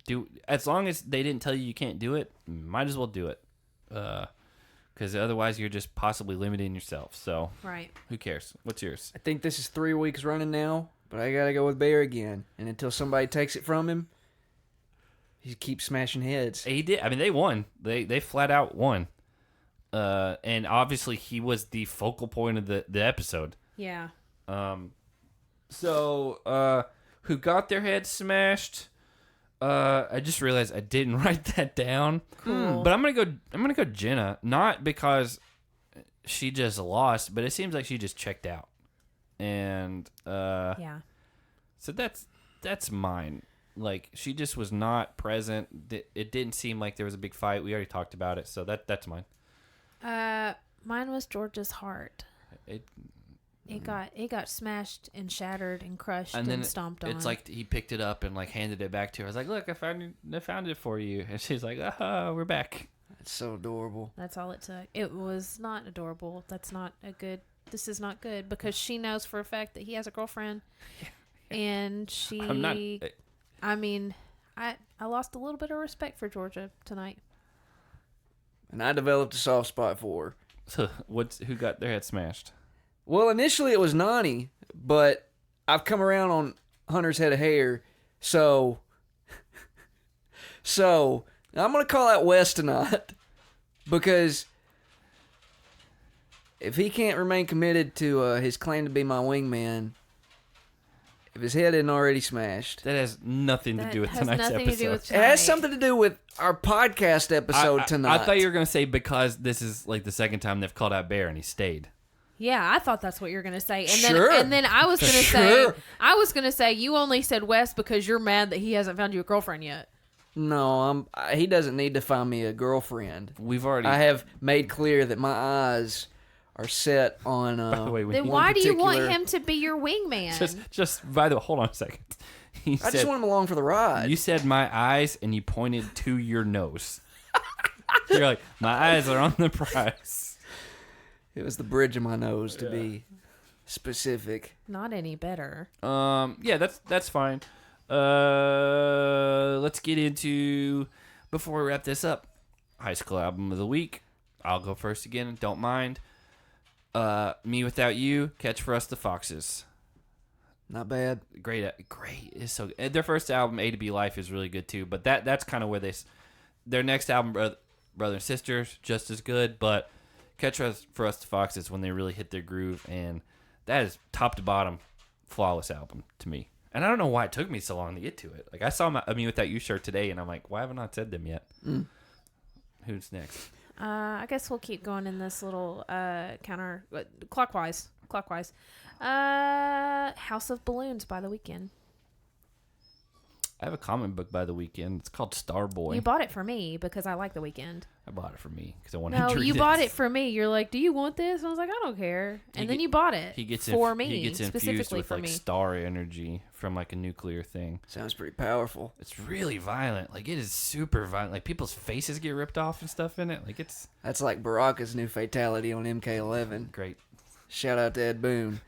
As long as they didn't tell you can't do it, might as well do it. Because otherwise you're just possibly limiting yourself. So
right.
Who cares? What's yours?
I think this is 3 weeks running now, but I gotta go with Bear again. And until somebody takes it from him, he keeps smashing heads.
He did. I mean, they won. They flat out won. And obviously he was the focal point of the episode.
Yeah.
So who got their heads smashed? I just realized I didn't write that down.
Cool.
But I'm gonna go Jenna, not because she just lost, but it seems like she just checked out. And
yeah.
So that's mine. Like she just was not present. It didn't seem like there was a big fight. We already talked about it, so that's mine.
Mine was George's heart. It got smashed and shattered and crushed and stomped on.
It's like he picked it up and like handed it back to her. I was like, "Look, I found it for you." And she's like, "Oh, we're back."
That's so adorable.
That's all it took. It was not adorable. This is not good because she knows for a fact that he has a girlfriend, and she.
I'm not.
I mean, I lost a little bit of respect for Georgia tonight.
And I developed a soft spot for her.
So who got their head smashed?
Well, initially it was Nani, but I've come around on Hunter's head of hair, so I'm going to call out Wes tonight because if he can't remain committed to his claim to be my wingman, if his head isn't already smashed.
That has nothing to do with tonight's episode.
It has something to do with our podcast episode tonight.
I thought you were going to say because this is like the second time they've called out Bear and he stayed.
Yeah, I thought that's what you were gonna say,
and
then I was gonna say, you only said Wes because you're mad that he hasn't found you a girlfriend yet.
No, he doesn't need to find me a girlfriend.
I
have made clear that my eyes are set on.
By the way,
then why do you want him to be your wingman?
Just by the way, hold on a second.
I just want him along for the ride.
You said my eyes, and you pointed to your nose. You're like, my eyes are on the prize.
It was the bridge of my nose to be specific.
Not any better.
Yeah, that's fine. Let's get into, before we wrap this up, high school album of the week. I'll go first again. Don't mind. Me Without You, Catch for Us the Foxes.
Not bad.
Great. It's so good. Their first album, A to B Life, is really good too. But that's kind of where their next album, Brother and Sisters, just as good. But Catch for Us the Foxes, when they really hit their groove, and that is top to bottom flawless album to me. And I don't know why it took me so long to get to it. Like, I saw my Me Without You shirt today, and I'm like, why haven't I said them yet? Who's next?
I guess we'll keep going in this little clockwise. House of Balloons by The Weeknd.
I have a comic book by The Weeknd. It's called Starboy.
You bought it for me because I like The Weeknd.
I bought it for me because I wanted to read it.
No, you bought it for me. You're like, do you want this? And I was like, I don't care. And then you bought it for me.
He gets infused with like star energy from like a nuclear thing.
Sounds pretty powerful.
It's really violent. Like, it is super violent. Like, people's faces get ripped off and stuff in it. Like, it's...
That's like Baraka's new fatality on MK11.
Great.
Shout out to Ed Boon.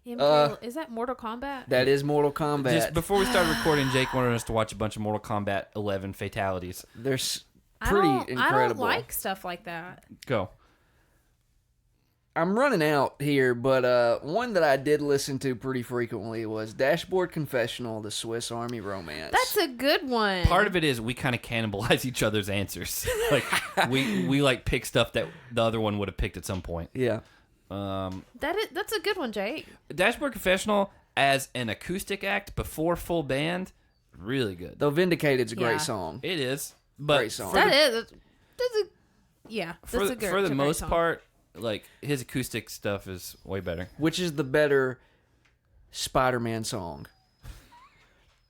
Is that Mortal Kombat?
That is Mortal Kombat.
Just before we started recording, Jake wanted us to watch a bunch of Mortal Kombat 11 fatalities.
They're pretty incredible.
I don't like stuff like that.
Go.
I'm running out here, but one that I did listen to pretty frequently was Dashboard Confessional, the Swiss Army Romance.
That's a good one.
Part of it is we kind of cannibalize each other's answers. Like, we like pick stuff that the other one would have picked at some point.
Yeah.
That's a good one, Jake.
Dashboard Confessional as an acoustic act before full band, really good.
Though Vindicated's a great song.
It is. But
great song.
That's
for the most part, like, his acoustic stuff is way better.
Which is the better Spider-Man song?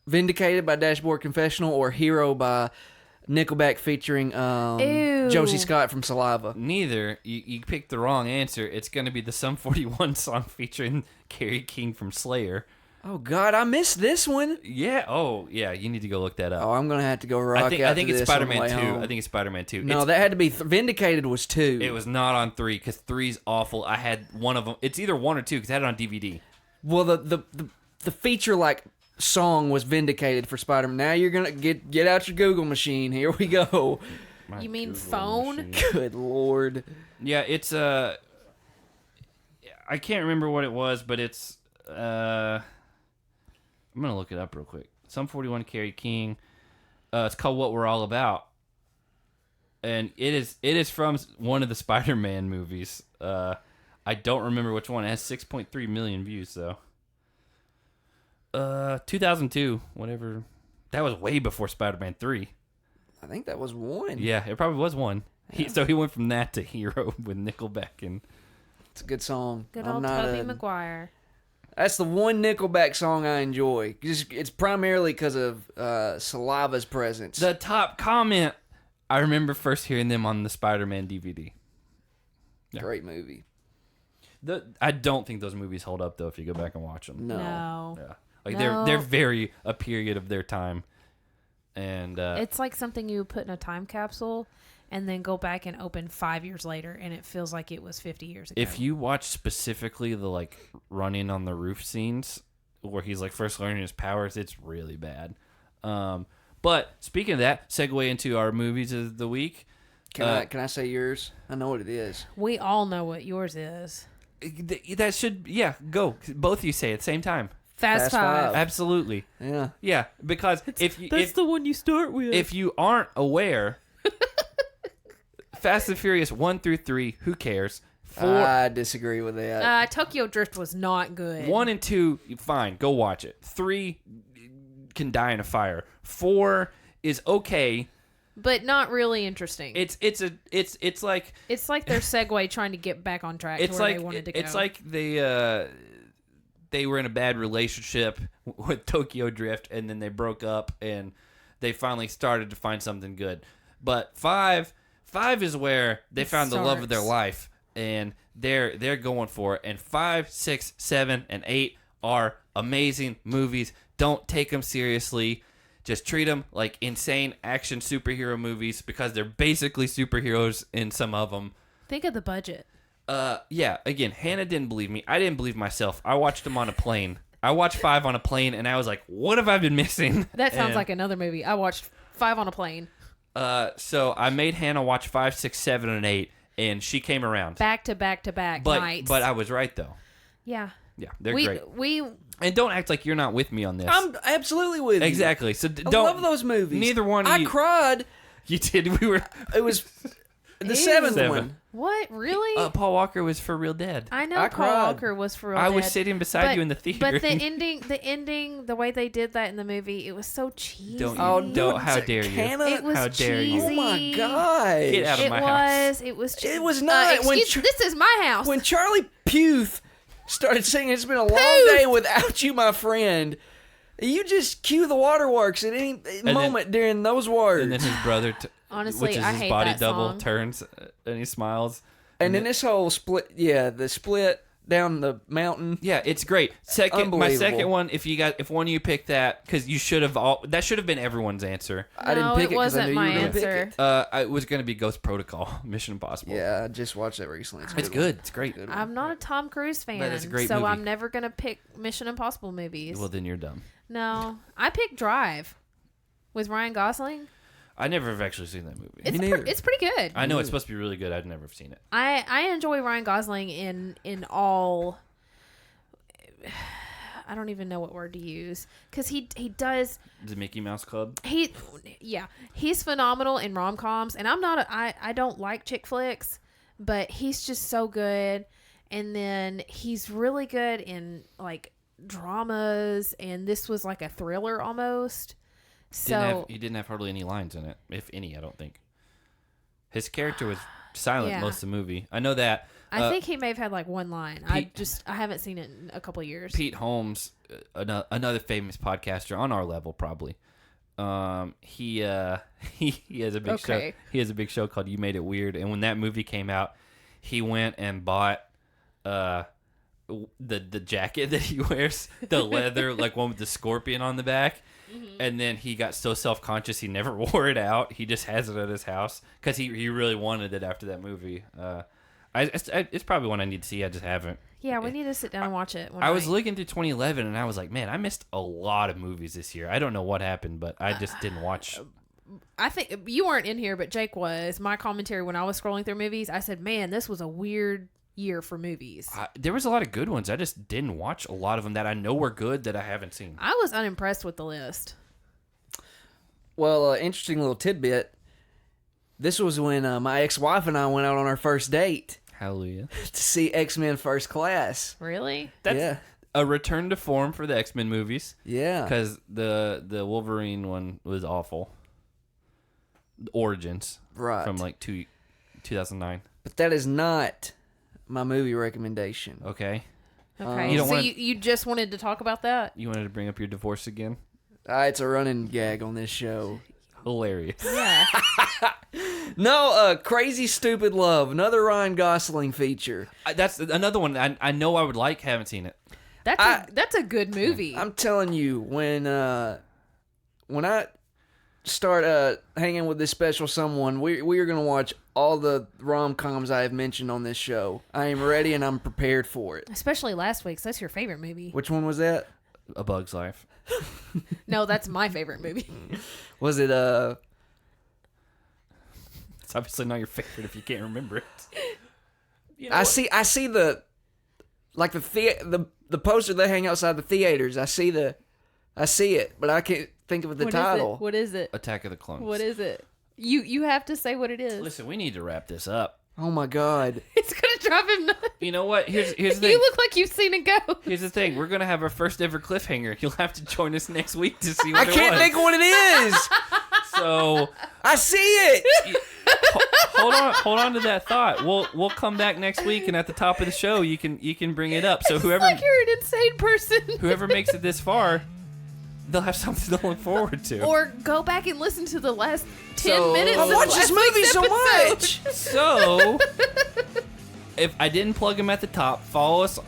Vindicated by Dashboard Confessional or Hero by Nickelback featuring Josie Scott from Saliva?
Neither. You picked the wrong answer. It's going to be the Sum 41 song featuring Kerry King from Slayer.
Oh, God, I missed this one.
Yeah. Oh, yeah. You need to go look that up.
Oh, I'm going to have to go rock
I think it's Spider-Man 2.
Home.
I think it's Spider-Man 2.
No, that had to be... Vindicated was 2.
It was not on 3 because 3's awful. I had one of them. It's either 1 or 2 because I had it on DVD.
Well, the feature, like... song was Vindicated for Spider-Man. Now you're gonna get out your Google machine. Here we go.
You mean phone?
Good Lord.
Yeah, it's I can't remember what it was, but it's I'm gonna look it up real quick. Sum 41, Kerry King. It's called What We're All About, and it is from one of the Spider-Man movies. I don't remember which one. It has 6.3 million views though. 2002, whatever. That was way before Spider-Man 3.
I think that was 1.
Yeah, it probably was 1.
Yeah.
So he went from that to Hero with Nickelback, and
it's a good song.
Good old Tobey Maguire.
That's the one Nickelback song I enjoy. It's primarily because of Saliva's presence.
The top comment, I remember first hearing them on the Spider-Man DVD.
Yeah. Great movie.
I don't think those movies hold up though if you go back and watch them.
No.
Yeah. Like they're very a period of their time, and
it's like something you put in a time capsule, and then go back and open 5 years later, and it feels like it was 50 years ago.
If you watch specifically the like running on the roof scenes where he's like first learning his powers, it's really bad. But speaking of that, segue into our movies of the week.
Can I say yours? I know what it is.
We all know what yours is.
That should go. Both of you say it at the same time.
Fast Five.
Absolutely. Yeah, because
that's the one you start with.
If you aren't aware, Fast and Furious 1 through 3, who cares? 4,
I disagree with that.
Tokyo Drift was not good.
1 and 2, fine, go watch it. 3 can die in a fire. 4 is okay,
but not really interesting.
It's like
their segue trying to get back on track to where they wanted to go.
It's like they were in a bad relationship with Tokyo Drift, and then they broke up, and they finally started to find something good. But 5 is where they found the love of their life, and they're going for it. And 5, 6, 7, and 8 are amazing movies. Don't take them seriously. Just treat them like insane action superhero movies because they're basically superheroes in some of them.
Think of the budget.
Yeah, again, Hannah didn't believe me. I didn't believe myself. I watched them on a plane. I watched 5 on a plane, and I was like, what have I been missing?
That sounds like another movie. I watched 5 on a plane.
So I made Hannah watch 5, 6, 7, and 8, and she came around.
Back to back to back nights.
But I was right, though.
Yeah.
Yeah, they're great. And don't act like you're not with me on this.
I'm absolutely with you.
Exactly. So don't.
I love those movies.
Neither one of you.
I cried.
You did. It
was the 7th one.
What? Really?
Paul Walker was for real dead.
I know Paul Walker was for real dead.
I was sitting beside you in the theater.
But the ending, the way they did that in the movie, it was so cheesy.
Don't. How dare you?
It was
how dare
cheesy.
you?
Oh my gosh.
Get out of my house.
It was.
It was not.
This is my house.
When Charlie Puth started singing, "It's been a long day without you, my friend," you just cue the waterworks at any moment during those words.
And then his brother,
honestly,
which is
I
his
hate
body
that
double,
song.
turns and he smiles.
And then this whole split, the split down the mountain.
Yeah, it's great. My second one, if one of you picked that, because you should have that should have been everyone's answer.
I didn't pick it because I knew you were going to pick it.
It was going to be Ghost Protocol, Mission Impossible.
Yeah, I just watched that recently.
It's good. It's great.
I'm not a Tom Cruise fan,
But it's a great
so
movie.
I'm never gonna pick Mission Impossible movies.
Well, then you're dumb.
No, I picked Drive with Ryan Gosling.
I never have actually seen that movie.
It's pretty good.
I know it's supposed to be really good. I've never seen it.
I enjoy Ryan Gosling in all. I don't even know what word to use because he does
The Mickey Mouse Club.
He's phenomenal in rom-coms, and I don't like chick flicks, but he's just so good. And then he's really good in like dramas, and this was like a thriller almost. So
he didn't have hardly any lines in it, if any. I don't think his character was silent most of the movie. I know that.
I think he may have had like one line. I haven't seen it in a couple of years.
Pete Holmes, another famous podcaster on our level, probably. He has a big show. He has a big show called You Made It Weird, and when that movie came out, he went and bought the jacket that he wears, the leather like one with the scorpion on the back. Mm-hmm. And then he got so self-conscious he never wore it out. He just has it at his house because he really wanted it after that movie. It's probably one I need to see. I just haven't.
Yeah, we need to sit down and watch it.
I was looking through 2011 and I was like, man, I missed a lot of movies this year. I don't know what happened, but I just didn't watch.
I think you weren't in here, but Jake was. My commentary when I was scrolling through movies, I said, man, this was a weird year for movies.
There was a lot of good ones. I just didn't watch a lot of them that I know were good that I haven't seen.
I was unimpressed with the list.
Well, interesting little tidbit. This was when my ex-wife and I went out on our first date.
Hallelujah.
To see X-Men First Class.
Really?
That's a return to form for the X-Men movies.
Yeah.
Because the Wolverine one was awful. Origins.
Right.
From like 2009.
But that is not my movie recommendation.
Okay.
Okay. You just wanted to talk about that?
You wanted to bring up your divorce again?
It's a running gag on this show.
Hilarious.
Yeah.
No, Crazy Stupid Love, another Ryan Gosling feature.
That's another one I know I would like. Haven't seen it.
That's a good movie.
I'm telling you, when I start hanging with this special someone, we are going to watch all the rom-coms I have mentioned on this show. I am ready and I'm prepared for it.
Especially last week's. That's your favorite movie.
Which one was that?
A Bug's Life.
No, that's my favorite movie.
Was it
It's obviously not your favorite if you can't remember it.
You know I see the poster they hang outside the theaters. I see it, but I can't think of the title.
What is it?
Attack of the Clones.
What is it? You have to say what it is.
Listen, we need to wrap this up.
Oh my God.
It's gonna drive him nuts.
You know what? Here's the thing.
You look like you've seen it go.
Here's the thing. We're gonna have our first ever cliffhanger. You'll have to join us next week to see what
I can't think of what it is.
So
I see it.
Hold on to that thought. We'll come back next week, and at the top of the show, you can bring it up. So whoever,
like you're an insane person.
Whoever makes it this far, they'll have something to look forward to.
Or go back and listen to the last 10 minutes.
I watch this movie so much.
So, if I didn't plug them at the top, follow us,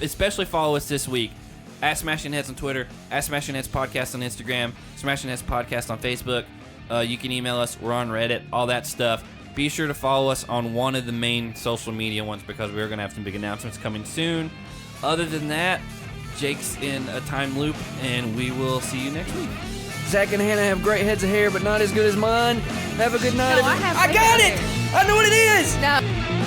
especially follow us this week. At Smashing Heads on Twitter, at Smashing Heads Podcast on Instagram, Smashing Heads Podcast on Facebook. You can email us. We're on Reddit, all that stuff. be sure to follow us on one of the main social media ones because we're going to have some big announcements coming soon. Other than that, Jake's in a time loop, and we will see you next week.
Zach and Hannah have great heads of hair, but not as good as mine. Have a good night.
No, I
got it! I know what it is!
No.